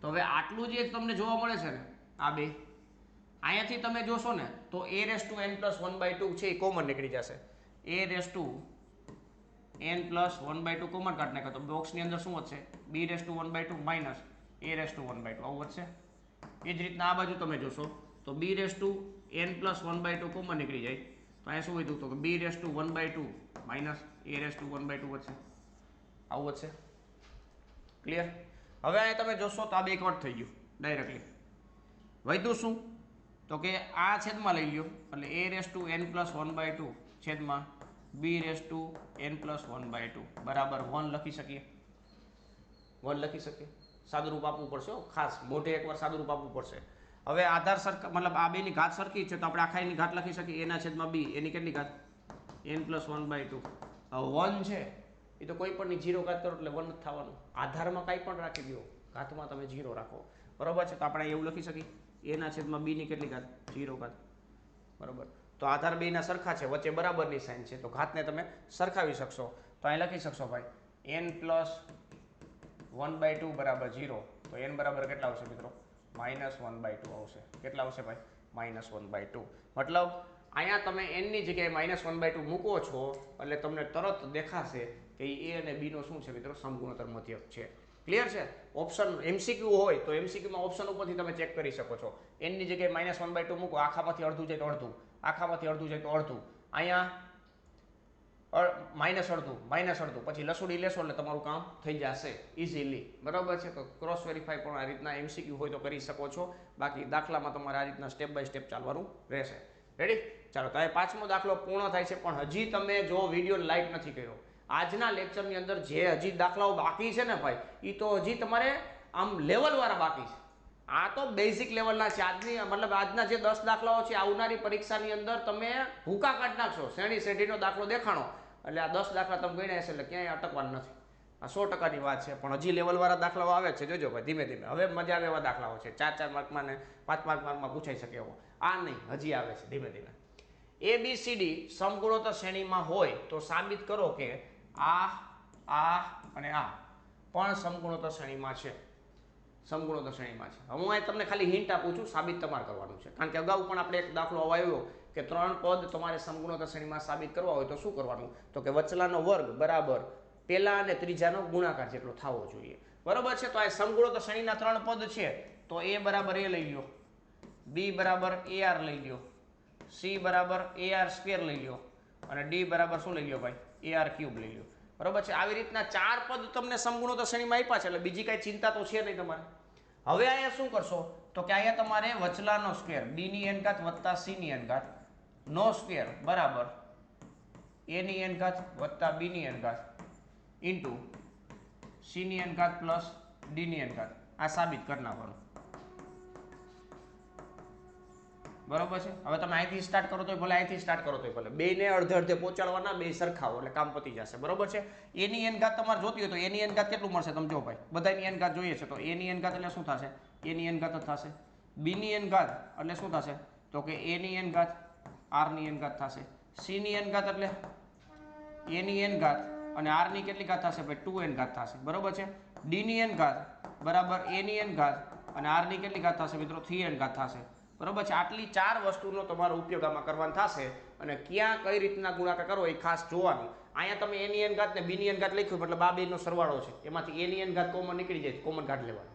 તો હવે આટલું જે તમને જોવા મળે છે ને આ બે અહીંયાથી તમે જોશો ને તો a n+1/2 છે એ કોમન નીકળી જશે. a n+1/2 કોમન કાઢ નાખો તો બોક્સની અંદર શું વધશે b n/1/2 minus a n/1/2 આવું વધશે. એ જ રીતના આ બાજુ તમે જોશો તો b n+1/2 કોમન નીકળી જાય તો અહીંયા શું વધ્યું તો b n/1/2 minus a n/1/2 વધશે. આવું વધશે. ક્લિયર. હવે અહીંયા તમે જોશો તો આ બે કટ થઈ ગયું ડાયરેક્ટલી. વધ્યું શું તો કે આ છેદમાં લઈ લ્યો એટલે a n+1/2 છેદમાં b n+1/2 બરાબર 1 લખી શકીએ. 1 લખી શકીએ. સાદું રૂપ આપવું પડશે ખાસ, મોઢે એકવાર સાદું રૂપ આપવું પડશે. હવે આધાર સરખા મતલબ આ બેની ઘાત સરખી છે તો આપણે આખા એની ઘાત લખી શકીએ a છેદમાં b એની કેટલી ઘાત n+1/2. 1 છે એ તો કોઈ પણની 0 ઘાત કરો એટલે 1 જ થવાનું. આધારમાં કાંઈ પણ રાખી દો, ઘાતમાં તમે 0 રાખો. બરોબર છે. તો આપણે એવું લખી શકીએ a છેદમાં b ની કેટલી ઘાત 0 ઘાત. બરોબર. તો આધાર બેના સરખા છે, વચ્ચે બરાબરની સાઇન છે તો ઘાતને તમે સરખાવી શકશો. તો અહીં લખી શકશો ભાઈ n+1/2 બરાબર 0 તો n બરાબર કેટલા આવશે મિત્રો -1/2 આવશે. કેટલા આવશે ભાઈ -1/2. મતલબ અહીંયા તમે n ની જગ્યાએ -1/2 મૂકો છો એટલે તમને તરત દેખાશે કે એ અને b નો શું છે મિત્રો સમગુણોત્તર મધ્યક છે. ક્લિયર છે. ઓપ્શન MCQ હોય તો MCQમાં ઓપ્શન ઉપરથી તમે ચેક કરી શકો છો. n ની જગ્યાએ -1/2 મૂકો, આખામાંથી અડધું જાય તો અડધું, આખામાંથી અડધું જાય તો અડધું, અહીંયા -અડધું પછી લસુડી લેશો એટલે તમારું કામ થઈ જશે ઇઝીલી. બરાબર છે. તો ક્રોસ વેરીફાઈ પણ આ રીતના MCQ હોય તો કરી શકો છો. બાકી દાખલામાં તમારે આ રીતના સ્ટેપ બાય સ્ટેપ ચાલવાનું રહેશે. રેડી. ચાલો તો અહીં 5મો દાખલો પૂર્ણ થાય છે પણ હજી તમે જો વિડીયો લાઈક નથી કર્યો, આજના લેક્ચરની અંદર જે હજી દાખલાઓ બાકી છે ને ભાઈ એ તો હજી તમારે આમ લેવલવાળા બાકી છે. આ તો બેઝિક લેવલના છે. આજના જે 10 દાખલાઓ છે આવનારી પરીક્ષાની અંદર તમે ભૂકા કાઢી નાખશો. શેઢીનો દાખલો દેખાણો એટલે આ 10 દાખલા તમે ગણ્યા છે એટલે ક્યાંય અટકવાનું નથી. આ 100%ની વાત છે. પણ હજી લેવલવાળા દાખલાઓ આવે છે. જોજો ભાઈ ધીમે ધીમે. હવે મજા આવે એવા દાખલાઓ છે. 4 માર્કમાં ને 5 માર્કમાં પૂછાઈ શકે એવો. આ નહીં, હજી આવે છે ધીમે ધીમે. ABCD સમગુણોત્તર શ્રેણીમાં હોય તો સાબિત કરો કે આ અને આ પણ સમગુણોત્તર શ્રેણીમાં છે. સમગુણોત્તર શ્રેણીમાં છે. હું અહીં તમને ખાલી હિન્ટ આપું છું, સાબિત તમારે કરવાનું છે. કારણ કે અગાઉ પણ આપણે એક દાખલો આવ્યો કે 3 પદ તમારે સમગુણોત્તર શ્રેણીમાં સાબિત કરવા હોય તો શું કરવાનું તો કે વચલાનો વર્ગ બરાબર પહેલા અને ત્રીજાનો ગુણાકાર જેટલો થવો જોઈએ. બરાબર છે. તો આ સમગુણોત્તર શ્રેણીના 3 પદ છે તો a બરાબર a લઈ લ્યો, b બરાબર ar લઈ લ્યો, c બરાબર ar² લઈ લ્યો અને d બરાબર શું લઈ લ્યો ભાઈ ar³ લઈ લ્યો. બરાબર છે. આવી રીતના 4 પદ તમને સમગુણોત્તર શ્રેણીમાં આપ્યા છે એટલે બીજી કાંઈ ચિંતા તો છે નહીં તમારે. હવે અહીંયા શું કરશો તો કે અહીંયા તમારે વચલાનો સ્ક્વેર b ની n ઘાત વત્તા c ની n ઘાત નો સ્ક્વેર બરાબર a ની n ઘાત વત્તા b ની n ઘાત ઇન્ટુ c ની n ઘાત પ્લસ d ની n ઘાત આ સાબિત કરી નાખવાનું બરોબર છે। હવે તમે અહીંથી સ્ટાર્ટ કરો તો ભલે અહીંથી સ્ટાર્ટ કરો તો ભલે બેને અડધે અડધે પહોંચાડવાના બે સરખાવો એટલે કામ પતી જશે બરોબર છે। a ની n ઘાત તમારે જોતી હોય તો a ની n ઘાત કેટલું મળશે તમે જો ભાઈ બધાની n ઘાત જોઈએ છે તો a ની n ઘાત એટલે શું થશે a ની n ઘાત જ થશે b ની n ઘાત એટલે શું થશે તો કે a ની n ઘાત r ની n ઘાત થશે c ની n ઘાત એટલે a ની n ઘાત અને r ની કેટલી ઘાત થશે ભાઈ 2n ઘાત થશે બરોબર છે। d ની n ઘાત બરાબર a ની n ઘાત અને r ની કેટલી ઘાત થશે મિત્રો 3n ઘાત થશે બરોબર છે। આટલી ચાર વસ્તુનો તમારો ઉપયોગ આમાં કરવાનો થશે અને ક્યાં કઈ રીતના ગુણાકાર કરો એ ખાસ જોવાનું। અહીંયા તમે a ની n ઘાત ને b ની n ઘાત લખ્યું મતલબ આ બેનો સરવાળો છે એમાંથી a ની n ઘાત કોમન નીકળી જાય કોમન ઘાત લેવાનો।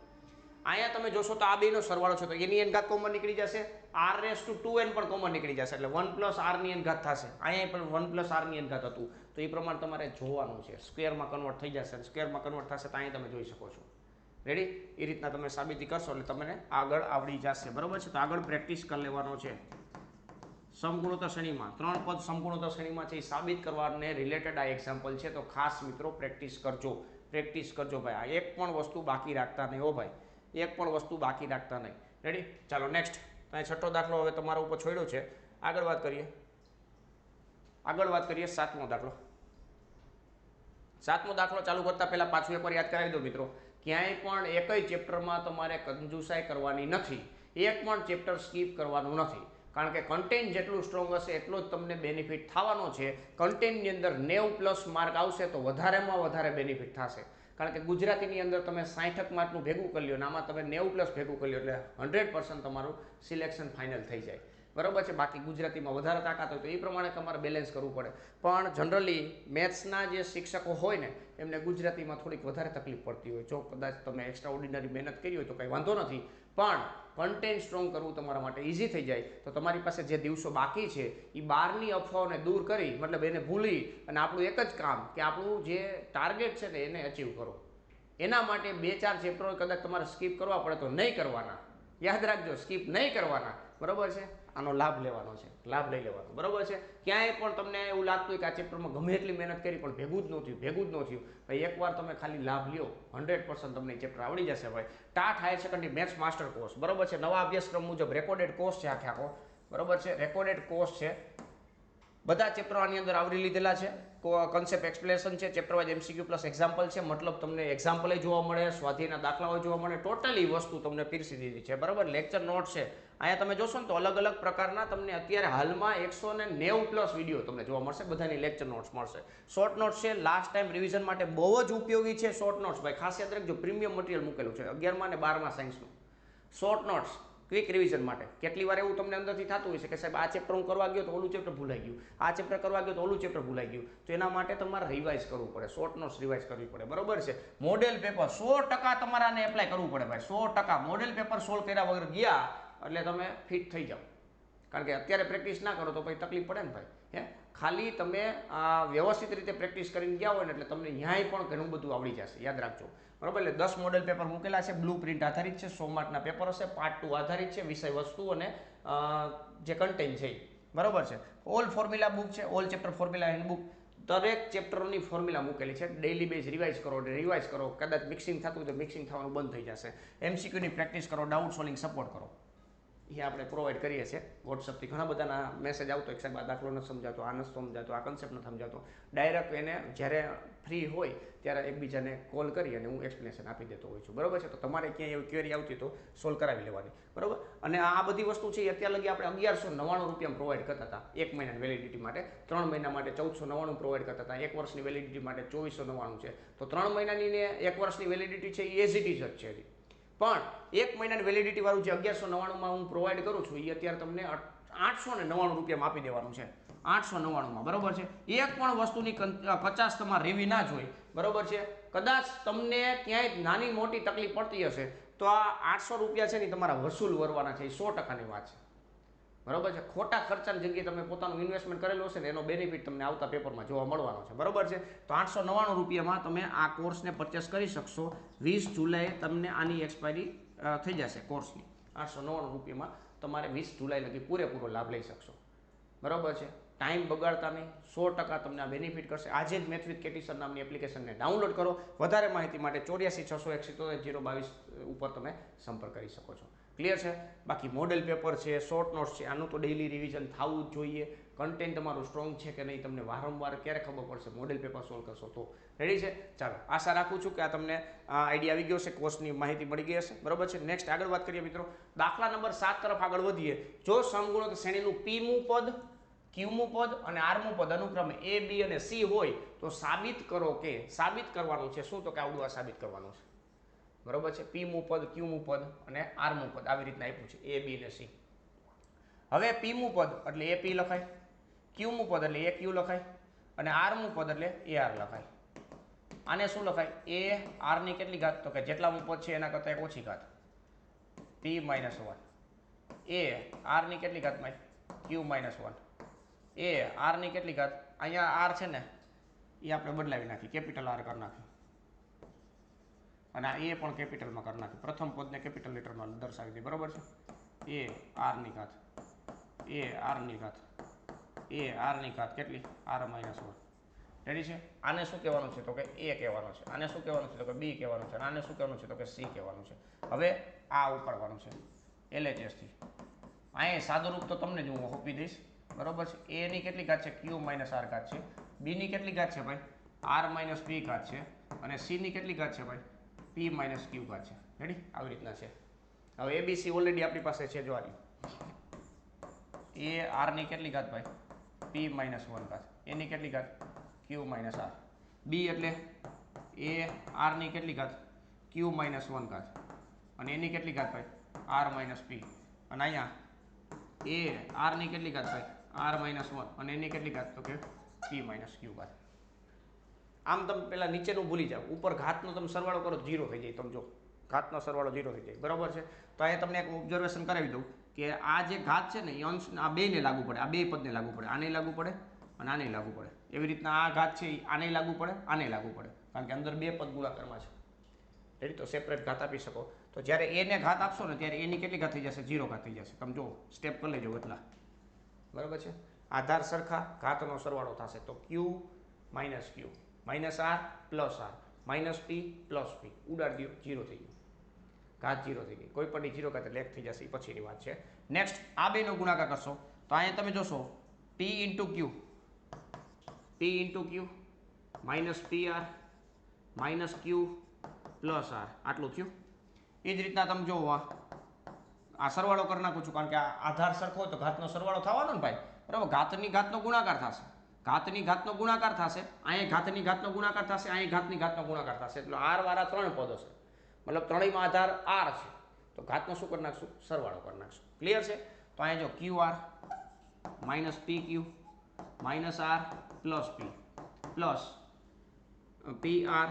અહીંયા તમે જોશો તો આ બેનો સરવાળો છે તો a ની n ઘાત કોમન નીકળી જશે r⁻2n પણ કોમન નીકળી જશે એટલે 1 + r ની n ઘાત થશે। અહીંયા પણ 1 + r ની n ઘાત હતું તો એ પ્રમાણે તમારે જોવાનું છે સ્ક્વેરમાં કન્વર્ટ થઈ જશે સ્ક્વેરમાં કન્વર્ટ થશે તો અહીંયા તમે જોઈ શકો છો રેડી એ રીતના તમે સાબિતી કરશો એટલે તમને આગળ આવડી જશે બરોબર છે। તો આગળ પ્રેક્ટિસ કરી લેવાનો છે સમગુણોત્તર શ્રેણીમાં 3 પદ સમગુણોત્તર શ્રેણીમાં છે એ સાબિત કરવાને રિલેટેડ આ એક્ઝામ્પલ છે તો ખાસ મિત્રો પ્રેક્ટિસ કરજો ભાઈ આ એક પણ વસ્તુ બાકી રાખતા નહીં હો ભાઈ એક પણ વસ્તુ બાકી રાખતા નહીં રેડી। ચાલો નેક્સ્ટ અહીં છઠ્ઠો દાખલો હવે તમારા ઉપર છોડ્યો છે આગળ વાત કરીએ સાતમો દાખલો ચાલુ કરતા પહેલા પાછું એકવાર યાદ કરાવી દો મિત્રો ક્યાંય પણ એકય ચેપ્ટરમાં તમારે કંજુસાઈ કરવાની નથી એક પણ ચેપ્ટર સ્કીપ કરવાનું નથી કારણ કે કન્ટેન્ટ જેટલું સ્ટ્રોંગ હશે એટલો જ તમને બેનિફિટ થવાનો છે। કન્ટેન્ટની અંદર 90+ માર્ક આવશે તો વધારેમાં વધારે બેનિફિટ થશે કારણ કે ગુજરાતીની અંદર તમે 60 માર્કનું ભેગું કરી લ્યો અને આમાં તમે 90+ ભેગું કરી લ્યો એટલે 100% તમારું સિલેક્શન ફાઇનલ થઈ જાય બરોબર છે। બાકી ગુજરાતીમાં વધારે તાકાત હોય તો એ પ્રમાણે તમારે બેલેન્સ કરવું પડે પણ જનરલી મેથ્સના જે શિક્ષકો હોય ને એમને ગુજરાતીમાં થોડીક વધારે તકલીફ પડતી હોય જો કદાચ તમે એક્સ્ટ્રા ઓર્ડિનરી મહેનત કરી હોય તો કંઈ વાંધો નથી પણ કન્ટેન્ટ સ્ટ્રોંગ કરવું તમારા માટે ઇઝી થઈ જાય તો તમારી પાસે જે દિવસો બાકી છે એ બહારની અફવાઓને દૂર કરી મતલબ એને ભૂલી અને આપણું એક જ કામ કે આપણું જે ટાર્ગેટ છે ને એને અચીવ કરો એના માટે 2-4 ચેપ્ટરો કદાચ તમારે સ્કીપ કરવા પડે તો નહીં કરવાના યાદ રાખજો સ્કીપ નહીં કરવાના બરોબર છે। આનો લાભ લેવાનો છે લાભ લઈ લેવાનો બરોબર છે। ક્યાંય પણ તમને એવું લાગતું હોય કે આ ચેપ્ટરમાં ગમે એટલી મહેનત કરી પણ ભેગું જ ન થયું ભાઈ એકવાર તમે ખાલી લાભ લ્યો 100% તમને ચેપ્ટર આવડી જશે ભાઈ। TAT higher secondary maths master course બરોબર છે નવા અભ્યાસક્રમ મુજબ રેકોર્ડેડ કોર્સ છે આખો બરોબર છે રેકોર્ડેડ કોર્સ છે બધા ચેપ્ટરો આની અંદર આવરી લીધેલા છે કન્સેપ્ટ એક્સપ્લેનેશન છે chapter wise MCQ plus example છે મતલબ તમને એક્ઝામ્પલ જોવા મળે સ્વાધ્યાયના દાખલાઓ જોવા મળે ટોટલી વસ્તુ તમને પીરસી દીધી છે બરાબર। લેક્ચર નોટ છે અહીંયા તમે જોશો ને તો અલગ અલગ પ્રકારના તમને અત્યારે હાલમાં 190+ વિડીયો તમને જોવા મળશે બધાની લેક્ચર નોટ્સ મળશે શોર્ટ નોટ્સ છે લાસ્ટ ટાઈમ રિવિઝન માટે બહુ જ ઉપયોગી છે શોર્ટ નોટ્સ ભાઈ ખાસ યાદ રાખજો પ્રીમિયમ મટીરિયલ મૂકેલું છે 11મા અને 12મા સાયન્સનું શોર્ટ નોટ્સ ક્વિક રિવિઝન માટે કેટલી વાર એવું તમને અંદરથી થતું હોય છે કે સાહેબ આ ચેપ્ટર હું કરવા ગયો તો ઓલું ચેપ્ટર ભૂલાઈ ગયું આ ચેપ્ટર કરવા ગયો તો ઓલું ચેપ્ટર ભૂલાઈ ગયું તો એના માટે તમારે રિવાઇઝ કરવું પડે શોર્ટ નોટ્સ રિવાઇઝ કરવી પડે બરોબર છે। મોડેલ પેપર 100% તમારાને એપ્લાય કરવું પડે ભાઈ 100% મોડેલ પેપર સોલ્વ કર્યા વગર ગયા એટલે તમે ફિટ થઈ જાઓ કારણ કે અત્યારે પ્રેક્ટિસ ના કરો તો પછી તકલીફ પડે ને ભાઈ હે ખાલી તમે વ્યવસ્થિત રીતે પ્રેક્ટિસ કરીને ગયા હોય ને એટલે તમને ન્યાય પણ ઘણું બધું આવડી જશે યાદ રાખજો બરાબર। એટલે 10 મોડેલ પેપર મૂકેલા છે બ્લુ પ્રિન્ટ આધારિત છે 100 માર્કના પેપર હશે પાર્ટ 2 આધારિત છે વિષય વસ્તુ અને જે કન્ટેન્ટ છે બરાબર છે। ઓલ ફોર્મ્યુલા બુક છે ઓલ ચેપ્ટર ફોર્મ્યુલા હેન્ડબુક દરેક ચેપ્ટરની ફોર્મ્યુલા મૂકેલી છે ડેઇલી બેઝ રિવાઇઝ કરો કદાચ મિક્સિંગ થતું હોય તો મિક્સિંગ થવાનું બંધ થઈ જશે MCQની પ્રેક્ટિસ કરો ડાઉટ સોલ્વિંગ સપોર્ટ કરો એ આપણે પ્રોવાઈડ કરીએ છીએ વોટ્સઅપથી ઘણા બધાના મેસેજ આવતો એક સાહેબ આ દાખલો નથી સમજાતો આ નથી સમજાતો આ કન્સેપ્ટ નથી સમજાતો ડાયરેક્ટ એને જ્યારે ફ્રી હોય ત્યારે એકબીજાને કોલ કરી અને હું એક્સપ્લેનેશન આપી દેતો હોઉં છું બરાબર છે। તો તમારે ક્યાંય એવી ક્વેરી આવતી તો સોલ્વ કરાવી લેવાની બરાબર। અને આ બધી વસ્તુ છે અત્યાર લગી આપણે 1199 રૂપિયા પ્રોવાઈડ કરતા હતા 1 મહિનાની વેલિડિટી માટે 3 મહિના માટે 1499 પ્રોવાઈડ કરતા હતા 1 વર્ષની વેલિડિટી માટે 2499 છે તો 3 મહિનાની ને 1 વર્ષની વેલિડિટી છે એ એઝ ઇટ ઇઝ જ છે પણ 1 મહિનાની વેલિડિટી વાળું જે 1199માં હું પ્રોવાઈડ કરું છું એ અત્યારે તમને 899 રૂપિયામાં આપી દેવાનું છે 899માં બરોબર છે। એક પણ વસ્તુની 50 તમારે રેવી ના જોઈએ બરોબર છે। કદાચ તમને ક્યાંય નાની મોટી તકલીફ પડતી હશે તો આ 800 રૂપિયા છે ને તમારા વસૂલ કરવાના છે એ 100%ની વાત છે બરોબર છે। ખોટા ખર્ચાની જગ્યાએ તમે પોતાનું ઇન્વેસ્ટમેન્ટ કરેલું હશે ને એનો બેનિફિટ તમને આવતા પેપરમાં જોવા મળવાનો છે બરોબર છે। તો 899 રૂપિયામાં તમે આ કોર્સને પરચેસ કરી શકશો 20 જુલાઈએ તમને આની એક્સપાયરી થઈ જશે કોર્સની 899 રૂપિયામાં તમારે 20 જુલાઈ લગી પૂરેપૂરો લાભ લઈ શકશો બરાબર છે. ટાઈમ બગાડતા નહીં, 100% તમને આ બેનિફિટ કરશે. આજે જ મેથ વિથ કેટી સર નામની એપ્લિકેશનને ડાઉનલોડ કરો. વધારે માહિતી માટે 84 678 ઉપર તમે સંપર્ક કરી શકો છો. ક્લિયર છે. બાકી મોડેલ પેપર છે, શોર્ટ નોટ્સ છે, આનું તો ડેઇલી રિવિઝન થવું જ જોઈએ. કન્ટેન્ટ તમારું સ્ટ્રોંગ છે કે નહીં તમને વારંવાર ક્યારે ખબર પડશે, મોડેલ પેપર સોલ્વ કરશો તો. રેડી છે. ચાલો, આશા રાખું છું કે આ તમને આઈડિયા આવી ગયો છે, કોર્સની માહિતી મળી ગઈ હશે. બરાબર છે. નેક્સ્ટ આગળ વાત કરીએ મિત્રો. દાખલા નંબર 7 તરફ આગળ વધીએ. જો સમગુણક શ્રેણીનું પીમું પદ, ક્યુમું પદ અને આરમું પદ અનુક્રમે એ, બી અને સી હોય તો સાબિત કરો કે, સાબિત કરવાનું છે શું? તો કે આવડું આ સાબિત કરવાનું છે. બરોબર છે. પીમું પદ, ક્યુમું પદ અને આરમું પદ આવી રીતના આપ્યું છે, એ, બી અને સી. હવે પીમું પદ એટલે એ પી લખાય, ક્યુમું પદ એટલે એ ક્યુ લખાય અને આરમું પદ એટલે એ આર લખાય. આને શું લખાય? એ આર ની કેટલી ઘાત? તો કે જેટલામું પદ છે એના કરતાં એક ઓછી ઘાત, p - 1. એ આર ની કેટલી ઘાત માં? q - 1. એ આર ની કેટલી ઘાત? અહીંયા આર છે ને એ આપણે બદલાવી નાખી, કેપિટલ આર કરી નાખી અને આ એ પણ કેપિટલમાં કરી નાખી. પ્રથમ પદને કેપિટલ લેટરમાં દર્શાવી દઈએ. બરોબર છે. એ આર ની ઘાત, એ આર ની ઘાત, એ આર ની ઘાત કેટલી? r - 1. રેડી છે. આને શું કહેવાનું છે? તો કે એ કહેવાનું છે. આને શું કહેવાનું છે? તો કે બી કહેવાનું છે. આને શું કહેવાનું છે? તો કે સી કહેવાનું છે. હવે આ ઉપાડવાનું છે LHS થી. અહીંયા સાદું રૂપ તો તમને જ હું આપી દઈશ. બરોબર છે. એ ની કેટલી ઘાત છે? q - r ઘાત છે. બી ની કેટલી ઘાત છે ભાઈ? r - p ઘાત છે. અને સી ની કેટલી ઘાત છે ભાઈ? p - q ઘાત છે. રેડી? આવી રીતના છે. હવે એબીસી ઓલરેડી આપણી પાસે છે. જો આ એ આર ની કેટલી ઘાત ભાઈ? p - 1 ઘાત. એની કેટલી ઘાત? q - r. બી એટલે એ આર ની કેટલી ઘાત? q - 1 ઘાત. અને એની કેટલી ઘાત ભાઈ? r - p. અને અહીંયા એ આર ની કેટલી ઘાત ભાઈ? r - 1 અને એની કેટલી ઘાત? તો કે p - q ઘાત. આમ તમે પેલા નીચેનું ભૂલી જાઓ, ઉપર ઘાતનો તમે સરવાળો કરો 0 થઈ જાય. તમે જો ઘાતનો સરવાળો 0 થઈ જાય. બરોબર છે. તો અહીંયા તમને એક ઓબ્ઝર્વેશન કરાવી દઉં કે આ જે ઘાત છે ને એ અંશ આ બેને લાગુ પડે, આ બે પદને લાગુ પડે. આને લાગુ પડે અને આને લાગુ પડે. એવી રીતના આ ઘાત છે એ આને લાગુ પડે, આને લાગુ પડે, કારણ કે અંદર બે પદ ગુણાકારમાં છે. રેડી? તો સેપરેટ ઘાત આપી શકો. તો જ્યારે એ ને ઘાત આપશો ને ત્યારે એની કેટલી ઘાત થઈ જશે? 0 ઘાત થઈ જશે. તમે જો સ્ટેપ કરી લેજો એટલા. બરાબર છે. આધાર સરખા, ઘાતનો સરવાળો થશે તો q - q -r + r -p + p ઉડાડી દો, 0 થઈ ગયું. ઘાત 0 થઈ ગઈ. કોઈ પણ 0 ઘાત એટલે 1 થઈ જશે. એ પછીની વાત છે. નેક્સ્ટ આ બેનો ગુણાકાર કરશો તો અહીંયા તમે જોશો p × q, p × q -pr -q + r આટલું થયું. એ જ રીતના તમે જોવો આ સરવાળો કરી નાખું છું, કારણ કે આ આધાર સરખો હોય તો ઘાતનો સરવાળો થવાનો ને ભાઈ. બરાબર? ઘાતની ઘાતનો ગુણાકાર થશે, ઘાતની ઘાતનો ગુણાકાર થશે, અહીંયા ઘાતની ઘાતનો ગુણાકાર થશે, અહીંયા ઘાતની ઘાતનો ગુણાકાર થશે. એટલે r વાળા 3 પદો છે, મતલબ ત્રણેયમાં આધાર r છે. તો ઘાતનો શું કરી નાખશું? સરવાળો કરી નાખશું. ક્લિયર છે? તો અહીંયા જો qr - pq -r + p plus pr -qr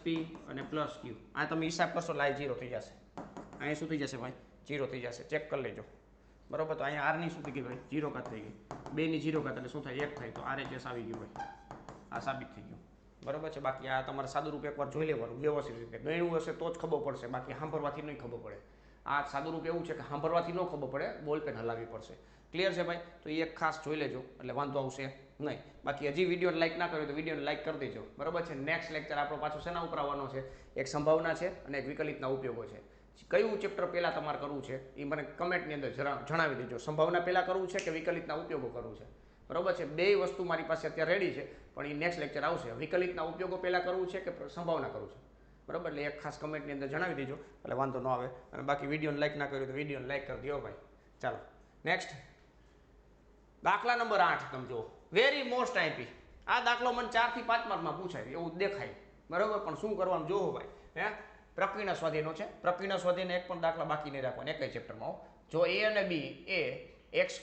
-p અને પ્લસ q. આ તમે હિસાબ કરશો લાઈ 0 થઈ જશે. અહીંયા શું થઈ જશે ભાઈ? 0 થઈ જશે. ચેક કરી લેજો. બરોબર? તો અહીંયા r ની શું થઈ ગઈ ભાઈ? 0 ઘાત થઈ ગઈ. 2 ની 0 ઘાત એટલે શું થાય? 1 થાય. તો RHS આવી ગયું ભાઈ. આ સાબિત થઈ ગયું. બરોબર છે. બાકી આ તમારે સાદું રૂપ એકવાર જોઈ લેવાનું વ્યવસ્થિત રીતે. ગણ્યું હશે તો જ ખબર પડશે, બાકી સાંભળવાથી નહીં ખબર પડે. આ સાદું રૂપ એવું છે કે સાંભળવાથી ન ખબર પડે, બોલપેન હલાવવી પડશે. ક્લિયર છે ભાઈ? તો એ એક ખાસ જોઈ લેજો એટલે વાંધો આવશે નહીં. બાકી હજી વિડીયોને લાઈક ના કર્યો તો વિડીયોને લાઈક કરી દેજો. બરોબર છે. નેક્સ્ટ લેક્ચર આપણો પાછો શેના ઉપર આવવાનો છે? એક સંભાવના છે અને એક વિકલિતના ઉપયોગો છે. કયું ચેપ્ટર પહેલાં તમારે કરવું છે એ મને કમેન્ટની અંદર જણાવી દેજો. સંભાવના પહેલાં કરવું છે કે વિકલિતના ઉપયોગો કરવું છે? બરોબર છે. બે વસ્તુ મારી પાસે અત્યારે રેડી છે, પણ એ નેક્સ્ટ લેક્ચર આવશે. વિકલિતના ઉપયોગો પહેલાં કરવું છે કે સંભાવના કરવું છે? બરાબર? એટલે એક ખાસ કમેન્ટની અંદર જણાવી દેજો એટલે વાંધો ન આવે. અને બાકી વિડીયોને લાઈક ના કર્યું તો વિડીયોને લાઈક કરી દો ભાઈ. ચાલો નેક્સ્ટ દાખલા નંબર 8 તમે જુઓ. Very most IP. આ દાખલો મને 4 થી 5 માર્કમાં પૂછાય એવું દેખાય. બરોબર? પણ શું કરવાનું જોવો ભાઈ. હે? પ્રક્રિયા સ્વાધ્યાયનો છે. પ્રક્રિયા સ્વાધ્યાયનો એક પણ દાખલા બાકી નહીં રાખવાનો એક ચેપ્ટરમાં. જો a અને b એ x² -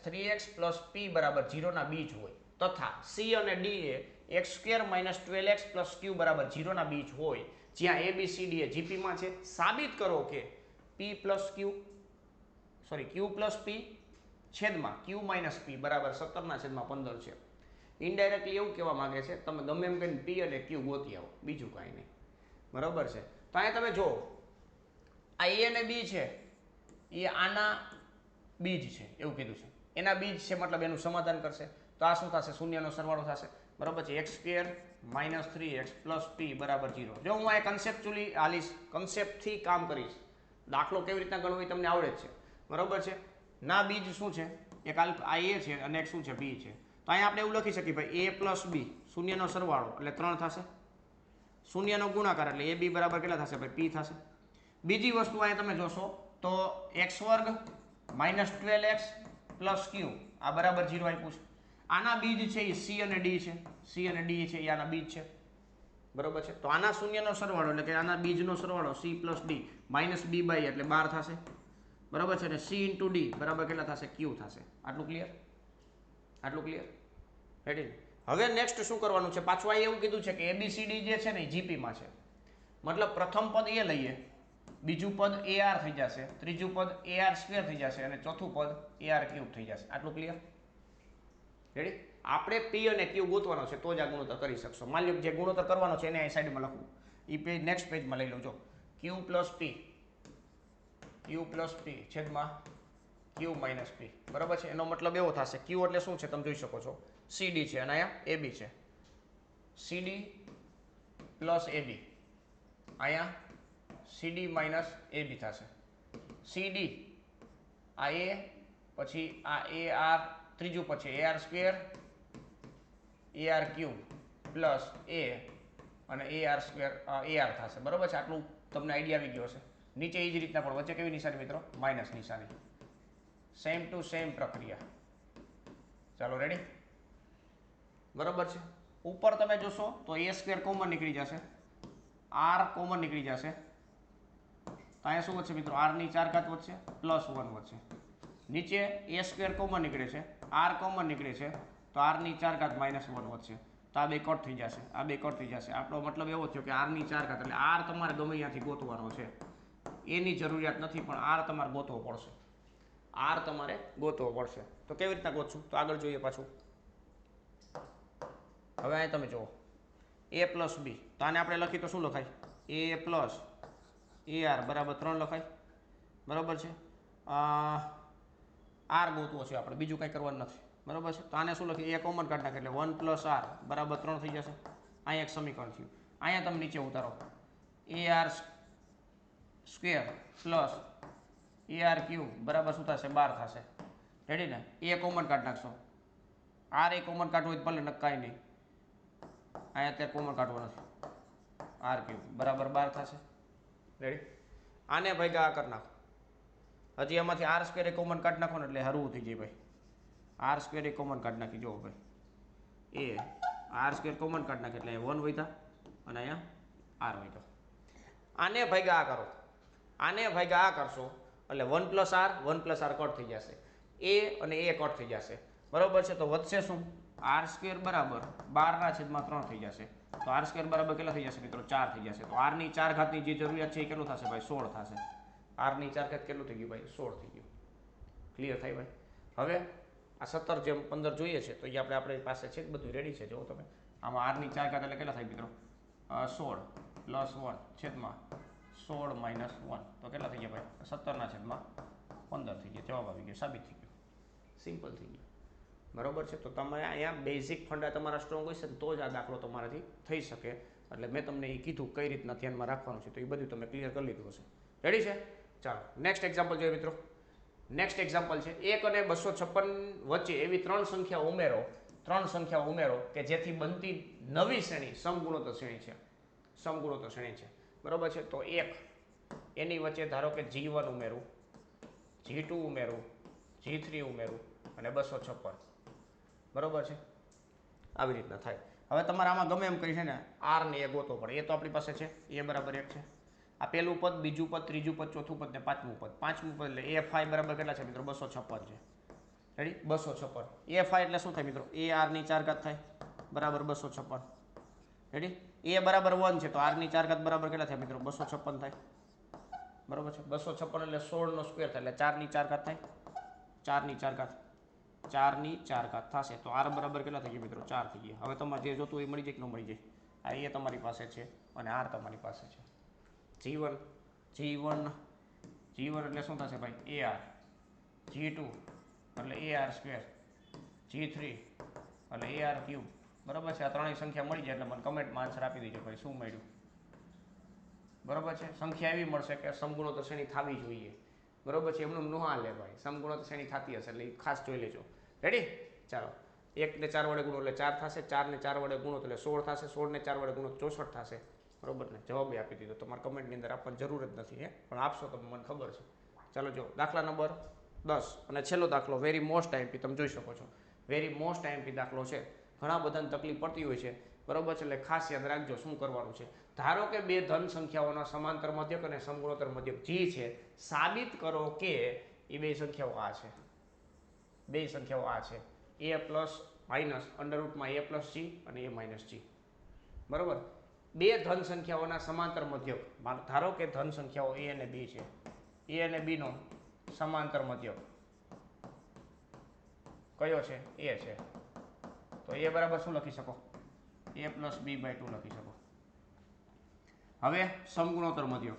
3x + p = 0 ના બીજ હોય તથા c અને d એ x² - 12x + q = 0 ના બીજ હોય, જ્યાં a b c d A gp માં છે, સાબિત કરો કે q + p છેદમાં q - p = 17/15 છે. ઇનડાયરેક્ટલી એવું કહેવા માંગે છે તમે ગમે એમ કહીને p અને q ગોતી આવો, બીજું કાંઈ નહીં. બરાબર છે. તો અહીંયા તમે જો આ a અને b છે એ આના બીજ છે એવું કીધું છે, એના બીજ છે મતલબ એનું સમાધાન કરશે. તો આ શું થશે? શૂન્યનો સરવાળો થશે, બરાબર છે. x square minus 3x plus p બરાબર 0. જો હું આ કન્સેપ્ચ્યુઅલી હાલીશ, કન્સેપ્ટથી કામ કરીશ, દાખલો કેવી રીતના ગણવો એ તમને આવડે જ છે, બરાબર છે. ના બીજ શું છે? એક આ a છે અને એક શું છે? b છે. તો અહીંયા આપણે એવું લખી શકીએ ભાઈ a પ્લસ b શૂન્યનો સરવાળો એટલે 3 થશે, શૂન્યનો ગુણાકાર એટલે ab બરાબર કેટલા થશે ભાઈ? p થશે. બીજી વસ્તુ અહીંયા તમે જોશો તો x વર્ગ માઇનસ 12x પ્લસ q આ બરાબર 0 આપ્યું છે. આના બીજ છે એ c અને d છે, c અને d છે એ આના બીજ છે, બરોબર છે. તો આના શૂન્યનો સરવાળો એટલે કે આના બીજનો સરવાળો c plus d minus b by એટલે 12 થશે, બરાબર છે. અને c ઇન્ટુ d બરાબર કેટલા થશે? q થશે. આટલું ક્લિયર? આટલું ક્લિયર? રેડી? હવે નેક્સ્ટ શું કરવાનું છે? પાછું આ એવું કીધું છે કે abcd જે છે ને એ જીપીમાં છે, મતલબ પ્રથમ પદ એ લઈએ, બીજું પદ ar થઈ જશે, ત્રીજું પદ ar સ્ક્વેર થઈ જશે અને ચોથું પદ ar ક્યુબ થઈ જશે. આટલું ક્લિયર? રેડી? આપણે p અને q ગોતવાનો છે તો જ આ ગુણોત્તર કરી શકશો. માની લો જે ગુણોત્તર કરવાનો છે એને આ સાઈડમાં લખવું, એ પેજ નેક્સ્ટ પેજમાં લઈ લો. જો q પ્લસ p છેદમાં q માઇનસ p, બરાબર છે. એનો મતલબ એવો થશે, q એટલે શું છે તમે જોઈ શકો છો, cd છે અને અહીંયા ab છે, cd પ્લસ ab, અહીંયા cd માઇનસ ab થશે. cd આ a, પછી આ ar, ત્રીજું પછી ar square ar cube plus a અને ar સ્ક્વેર ar થશે, બરાબર છે. આટલું તમને આઈડિયા આવી ગયો હશે. નીચે એ જ રીતના પણ વચ્ચે કેવી નિશાની મિત્રો? માઇનસ નિશાની. સેમ ટુ સેમ પ્રક્રિયા. ચાલો રેડી? બરાબર છે. ઉપર તમે જોશો તો a સ્ક્વેર કોમન નીકળી જશે, r કોમન નીકળી જશે, તો અહીંયા શું વધશે મિત્રો? r ની 4 ઘાત વધશે પ્લસ 1 વધશે. નીચે a સ્ક્વેર કોમન નીકળે છે, r કોમન નીકળે છે, તો r ની 4 ઘાત માઇનસ 1 વધશે. તો આ બે કટ થઈ જશે, આ બે કટ થઈ જશે. આપણો મતલબ એવો થયો કે r ની 4 ઘાત એટલે r તમારે ગમે ત્યાંથી ગોતવાનો છે, એની જરૂરિયાત નથી, પણ r તમારે ગોતવો પડશે, r તમારે ગોતવો પડશે. તો કેવી રીતના ગોતશું? તો આગળ જોઈએ પાછું. હવે અહીં તમે જુઓ a પ્લસ b, તો આને આપણે લખી તો શું લખાય? a પ્લસ ar બરાબર 3 લખાય, બરાબર છે. r ગોતવો છે આપણે, બીજું કંઈ કરવાનું નથી, બરાબર છે. તો આને શું લખીએ? a કોમન કાઢી નાખે એટલે 1 પ્લસ r બરાબર 3 થઈ જશે. અહીંયા એક સમીકરણ થયું. અહીંયા તમે નીચે ઉતારો, ar square plus ar cube બરાબર શું થશે? 12 થશે. રેડી ને? a કોમન કાઢી નાખશો, r એ કોમન કાઢવું હોય ભલે, ન કાંઈ નહીં, અહીંયા અત્યારે કોમન કાઢવો નથી, r ક્યુબ બરાબર 12 થશે. રેડી? આને ભાગ્યા આ કરી નાખો. હજી આમાંથી r સ્ક્વેર એ કોમન કાઢી નાખો ને એટલે હરવું થઈ જાય ભાઈ. r સ્ક્વેર એ કોમન કાઢી નાખી, જુઓ ભાઈ, એ r સ્ક્વેર કોમન કાઢી નાખે એટલે 1 વધ્યા અને અહીંયા r વધ્યો. આને ભાગ્યા આ કરો, આને ભાગ્યા આ કરશો એટલે 1 પ્લસ r કટ થઈ જશે, a અને a કટ થઈ જશે, બરાબર છે. તો વધશે શું? r સ્ક્વેર બરાબર 12/3 થઈ જશે. તો r સ્ક્વેર બરાબર કેટલા થઈ જશે મિત્રો? 4 થઈ જશે. તો r ની 4 ઘાતની જે જરૂરિયાત છે એ કેટલું થશે ભાઈ? 16 થશે. r ની 4 ઘાત કેટલું થઈ ગયું ભાઈ? 16 થઈ ગયું. ક્લિયર થાય ભાઈ? હવે આ 17 જેમ 15 જોઈએ છે તો એ આપણી પાસે છે, બધું રેડી છે. જુઓ તમે, આમાં r ની 4 ઘાત એટલે કેટલા થાય મિત્રો? 16 પ્લસ 1 છેદમાં 16 માઇનસ 1, તો કેટલા થઈ ગયા ભાઈ? 17/15 થઈ ગયા. જવાબ આવી ગયો, સાબિત થઈ ગયો, સિમ્પલ થઈ ગયું, બરોબર છે. તો તમે અહીંયા બેઝિક ફંડા તમારા સ્ટ્રોંગ હોય છે તો જ આ દાખલો તમારાથી થઈ શકે. એટલે મેં તમને એ કીધું કઈ રીતના ધ્યાનમાં રાખવાનું છે, તો એ બધું તમે ક્લિયર કરી લીધું હશે. રેડી છે? ચાલો નેક્સ્ટ એક્ઝામ્પલ જોઈએ મિત્રો. નેક્સ્ટ એક્ઝામ્પલ છે 1 અને 256 વચ્ચે એવી ત્રણ સંખ્યાઓ ઉમેરો કે જેથી બનતી નવી શ્રેણી સમગુણોત્તર શ્રેણી છે, સમગુણોત્તર શ્રેણી છે, બરોબર છે. તો 1 એની વચ્ચે ધારો કે g1 ઉમેરું, g2 ઉમેરું, g3 ઉમેરું અને 256, બરોબર છે. આવી રીતના થાય. હવે તમારે આમાં ગમે એમ કરી છે ને r ને એ ગોતવો પડે. એ તો આપણી પાસે છે, એ બરાબર 1 છે. આ પહેલું પદ, બીજું પદ, ત્રીજું પદ, ચોથું પદ ને પાંચમું પદ. પાંચમું પદ એટલે a5 બરાબર કેટલા છે મિત્રો? 256 છે. રેડી? 256. a5 એટલે શું થાય મિત્રો? ar ની 4 ઘાત થાય બરાબર 256. રેડી? a બરાબર 1 છે તો r ની 4 ઘાત બરાબર કેટલા થાય મિત્રો? 256 થાય, બરાબર છે. 256 એટલે 16 નો સ્ક્વેર થાય એટલે 4 ની 4 ઘાત થાય, 4 ની 4 ઘાત, 4 ની 4 ઘાત થશે. તો r બરાબર કેટલા થઈ ગયા મિત્રો? 4 થઈ ગયા. હવે તમારે જે જોતું એ મળી જાય કે ન મળી જાય? આ એ તમારી પાસે છે અને r તમારી પાસે છે. g1 એટલે શું થશે ભાઈ? ar G2 એટલે AR સ્ક્વેર, G3 એટલે AR ક્યુબ. બરાબર છે. આ ત્રણેય સંખ્યા મળી જાય એટલે મને કમેન્ટમાં આન્સર આપી દેજો ભાઈ શું મળ્યું. બરાબર છે. સંખ્યા એવી મળશે કે સમગુણોત્તર શ્રેણી થવી જોઈએ. બરાબર છે. એમનું ન હાલે ભાઈ, સમગુણોત્તર શ્રેણી થતી હશે એટલે ખાસ જોઈ લેજો. રેડી? ચાલો. 1 ને 4 વડે ગુણો એટલે 4 થશે, 4 ને 4 વડે ગુણો એટલે 16 થશે, 16 ને 4 વડે ગુણો 64 થશે. બરોબર ને? જવાબ આપી દીધો. તમારે કમેન્ટની અંદર આપવાની જરૂર જ નથી, હે, પણ આપશો તો મને ખબર છે. ચાલો જો દાખલા નંબર 10 અને છેલ્લો દાખલો, વેરી મોસ્ટ આઈએમપી. તમે જોઈ શકો છો વેરી મોસ્ટ આઈએમપી દાખલો છે. ઘણા બધાને તકલીફ પડતી હોય છે. બરોબર છે. એટલે ખાસ યાદ રાખજો શું કરવાનું છે. ધારો કે બે ધન સંખ્યાઓના સમાંતર મધ્યક અને સમગુણોત્તર મધ્યક જી છે. સાબિત કરો કે એ બે સંખ્યાઓ આ છે. બે સંખ્યાઓ આ છે. a પ્લસ માઇનસ અંડર રૂટમાં a પ્લસ જી અને a માઇનસ જી. બરોબર. બે ધન સંખ્યાઓના સમાંતર મધ્યક. ધારો કે ધન સંખ્યાઓ a અને b છે. a અને b નો સમાંતર મધ્યક કયો છે? a છે. તો a બરાબર શું લખી શકો? a પ્લસ b બાય 2 લખી શકો. હવે સમગુણોત્તર મધ્યક.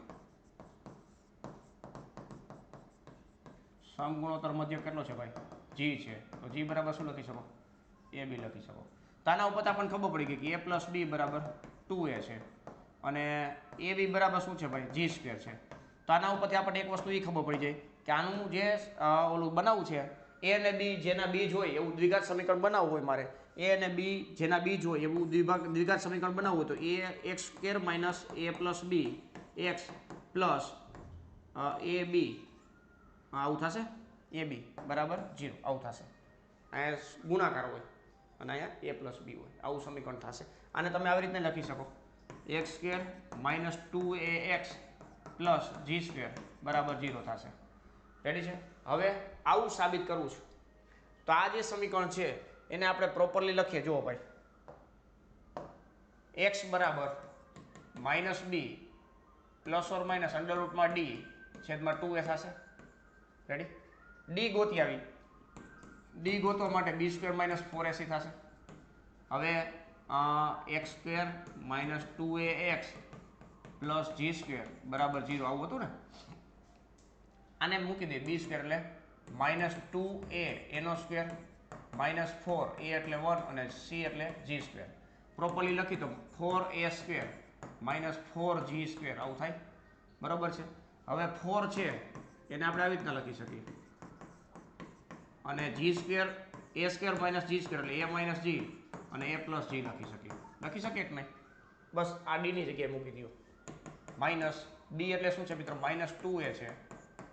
સમગુણોત્તર મધ્યક કેટલો છે ભાઈ? g છે. તો g બરાબર શું લખી શકો? ab લખી શકો. તાના ઉપર આપણને ખબર પડી ગઈ કે a પ્લસ b બરાબર 2a છે અને ab બરાબર શું છે ભાઈ? g સ્ક્વેર છે. તો આના ઉપરથી આપણને એક વસ્તુ એ ખબર પડી જાય કે આનું જે ઓલું બનાવવું છે a અને b જેના બીજ હોય એવું દ્વિઘાત સમીકરણ બનાવવું હોય મારે, a અને b જેના બીજ હોય એવું દ્વિઘાત સમીકરણ બનાવવું હોય તો a x square minus a plus b x plus ab આવું થશે. ab બરાબર 0 આવું થશે. અહીંયા ગુણાકાર હોય અને અહીંયા a પ્લસ b હોય, આવું સમીકરણ થશે. આને તમે આવી રીતે લખી શકો x square minus 2ax plus g square બરાબર 0 થશે. રેડી છે? હવે આવું સાબિત કરવું છે તો આ જે સમીકરણ છે એને આપણે પ્રોપરલી લખીએ. જુઓ ભાઈ, x બરાબર minus b plus or minus under રૂટમાં d છેદમાં 2a થશે. રેડી? d ગોતી આવી. d ગોતવા માટે b સ્ક્વેર માઇનસ 4ac થશે. હવે x square minus 2ax plus g square બરાબર 0 આવું હતું ને. આને મૂકી દે b સ્ક્વેર એટલે માઇનસ 2a એનો સ્ક્વેર માઇનસ 4 a એટલે 1 અને c એટલે g સ્ક્વેર. પ્રોપરલી લખી તો 4a square minus 4g square આવું થાય. બરાબર છે? હવે 4 છે એને આપણે આવી રીતના લખી શકીએ અને g square a square minus g square એટલે a માઇનસ g અને a પ્લસ g લખી શકીએ. લખી શકીએ કે નહીં? બસ આ d ની જગ્યાએ મૂકી દો. માઇનસ d એટલે શું છે મિત્રો? માઇનસ 2a છે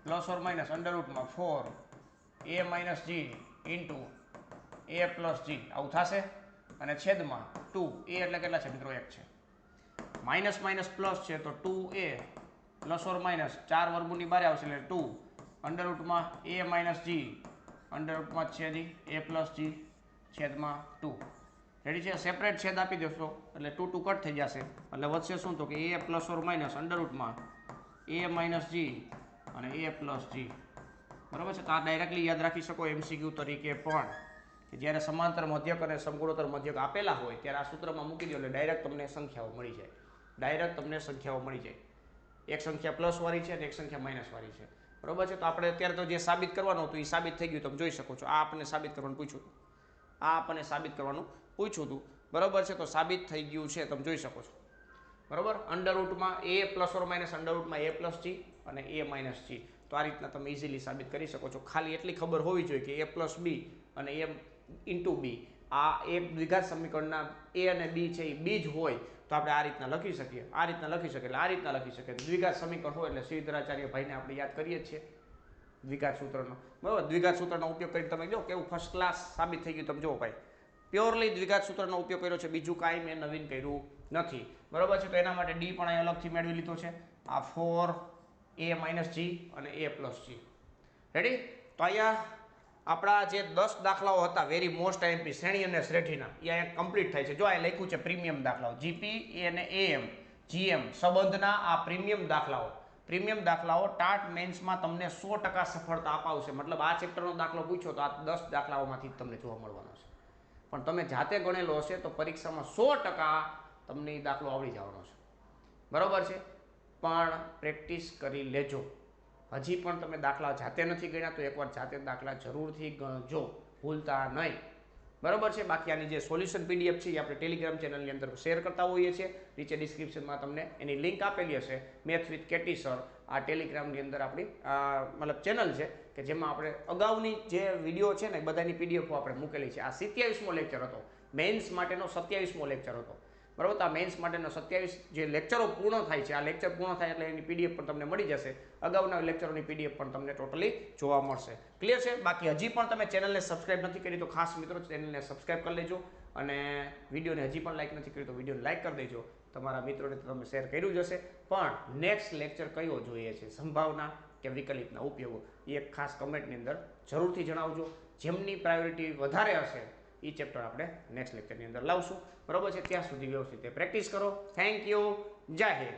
પ્લસ ઓર માઇનસ અંડર રૂટમાં 4 a minus g into a plus g આવું થશે અને છેદમાં 2 a એટલે કેટલા છે મિત્રો? 1 છે. માઇનસ માઇનસ પ્લસ છે તો 2a પ્લસ ઓર માઇનસ 4 વર્ગમૂળની બહાર આવશે એટલે 2 અંડર રૂટમાં a માઇનસ g અંડર રૂટમાં છેદી a પ્લસ g છેદમાં 2. રેડી છે? સેપરેટ છેદ આપી દેશો એટલે 2 2 કટ થઈ જશે એટલે વધશે શું? તો કે a plus or minus under રૂટમાં a માઇનસ g અને a પ્લસ g. બરાબર છે? તો આ ડાયરેક્ટલી યાદ રાખી શકો MCQ તરીકે પણ કે જ્યારે સમાંતર મધ્યક અને સમગુણોત્તર મધ્યક આપેલા હોય ત્યારે આ સૂત્રમાં મૂકી દો એટલે ડાયરેક્ટ તમને સંખ્યાઓ મળી જાય. ડાયરેક્ટ તમને સંખ્યાઓ મળી જાય. એક સંખ્યા પ્લસ વાળી છે અને એક સંખ્યા માઇનસ વાળી છે. બરાબર છે? તો આપણે અત્યારે તો જે સાબિત કરવાનું હતું એ સાબિત થઈ ગયું. તમે જોઈ શકો છો. આ આપણને સાબિત કરવાનું પૂછ્યું હતું. આ આપણને સાબિત કરવાનું પૂછ્યું હતું. બરાબર છે? તો સાબિત થઈ ગયું છે. તમે જોઈ શકો છો. બરાબર? અંડર રૂટમાં a plus or minus under રૂટમાં a પ્લસ g અને a માઇનસ g. તો આ રીતના તમે ઇઝીલી સાબિત કરી શકો છો. ખાલી એટલી ખબર હોવી જોઈએ કે a પ્લસ b અને a ઇન્ટુ b આ એક દ્વિઘાત સમીકરણના a અને b છે એ બીજ હોય તો આપણે આ રીતના લખી શકીએ. આ રીતના લખી શકીએ એટલે આ રીતના લખી શકીએ. દ્વિઘાત સમીકરણ હોય એટલે શ્રીધરાચાર્ય ભાઈને આપણે યાદ કરીએ જ છીએ દ્વિઘાત સૂત્રનો. બરાબર? દ્વિઘાત સૂત્રનો ઉપયોગ કરીને તમે જો કેવું ફર્સ્ટ ક્લાસ સાબિત થઈ ગયું. તમે જુઓ ભાઈ, પ્યોરલી દ્વિઘાત સૂત્રનો ઉપયોગ કર્યો છે, બીજું કાંઈ મેં નવીન કર્યું નથી. બરાબર છે? તો એના માટે ડી પણ અહીં અલગથી મેળવી લીધો છે. આ 4a માઇનસ g અને a પ્લસ g. રેડી? તો અહીંયા આપણા જે 10 દાખલાઓ હતા વેરી મોસ્ટ આઈએમપી શ્રેણી અને શ્રેઢીના એ અહીંયા કમ્પ્લીટ થાય છે. જો અહીં લખ્યું છે પ્રીમિયમ દાખલાઓ, જીપી અને એએમ જીએમ સંબંધના આ પ્રીમિયમ દાખલાઓ ટાટ મેન્સમાં તમને 100% સફળતા અપાવશે. મતલબ આ ચેપ્ટરનો દાખલો પૂછ્યો તો આ 10 દાખલાઓમાંથી તમને જોવા મળવાનો છે. પણ તમે જાતે ગણેલો હશે તો પરીક્ષામાં 100% તમને એ દાખલો આવડી જવાનો છે. બરાબર છે? પણ પ્રેક્ટિસ કરી લેજો. હજી પણ તમે દાખલા જાતે નથી ગણ્યા તો એકવાર જાતે દાખલા જરૂરથી ગણજો, ભૂલતા નહીં. બરાબર છે. બાકી આની જે સોલ્યુશન પીડીએફ છે એ આપણે ટેલિગ્રામ ચેનલની અંદર શેર કરતા હોઈએ છીએ. નીચે ડિસ્ક્રિપ્શનમાં તમને એની લિંક આપેલી હશે. મેથ્સ વિથ કેટી સર આ ટેલિગ્રામની અંદર આપણી મતલબ ચેનલ છે કે જેમાં આપણે અગાઉની જે વિડીયો છે ને બધાની પીડીએફો આપણે મૂકેલી છે. આ 27મો લેક્ચર હતો, મેન્સ માટેનો 27મો લેક્ચર હતો. બરાબર. આ મેન્સ માટેનો 27 જે લેક્ચરો પૂર્ણ થાય છે, આ લેક્ચર પૂર્ણ થાય એટલે એની પીડીએફ પણ તમને મળી જશે. અગાઉના લેક્ચરોની પીડીએફ પણ તમને ટોટલી જોવા મળશે. ક્લિયર છે. બાકી હજી પણ તમે ચેનલને સબસ્ક્રાઇબ નથી કરી તો ખાસ મિત્રો ચેનલને સબસ્ક્રાઇબ કરી લેજો અને વિડીયોને હજી પણ લાઇક નથી કરી તો વિડીયોને લાઇક કરી દેજો. તમારા મિત્રોને તો તમે શેર કર્યું જ હશે. પણ નેક્સ્ટ લેક્ચર કયો જોઈએ છે, સંભાવના કે વિકલ્પના ઉપયોગો, એ એક ખાસ કમેન્ટની અંદર જરૂરથી જણાવજો. જેમની પ્રાયોરિટી વધારે હશે એ ચેપ્ટર આપણે નેક્સ્ટ લેક્ચરની અંદર લાવશું. બરાબર છે. ત્યાં સુધી વ્યવસ્થિત પ્રેક્ટિસ કરો. Thank you. જય હિન્દ.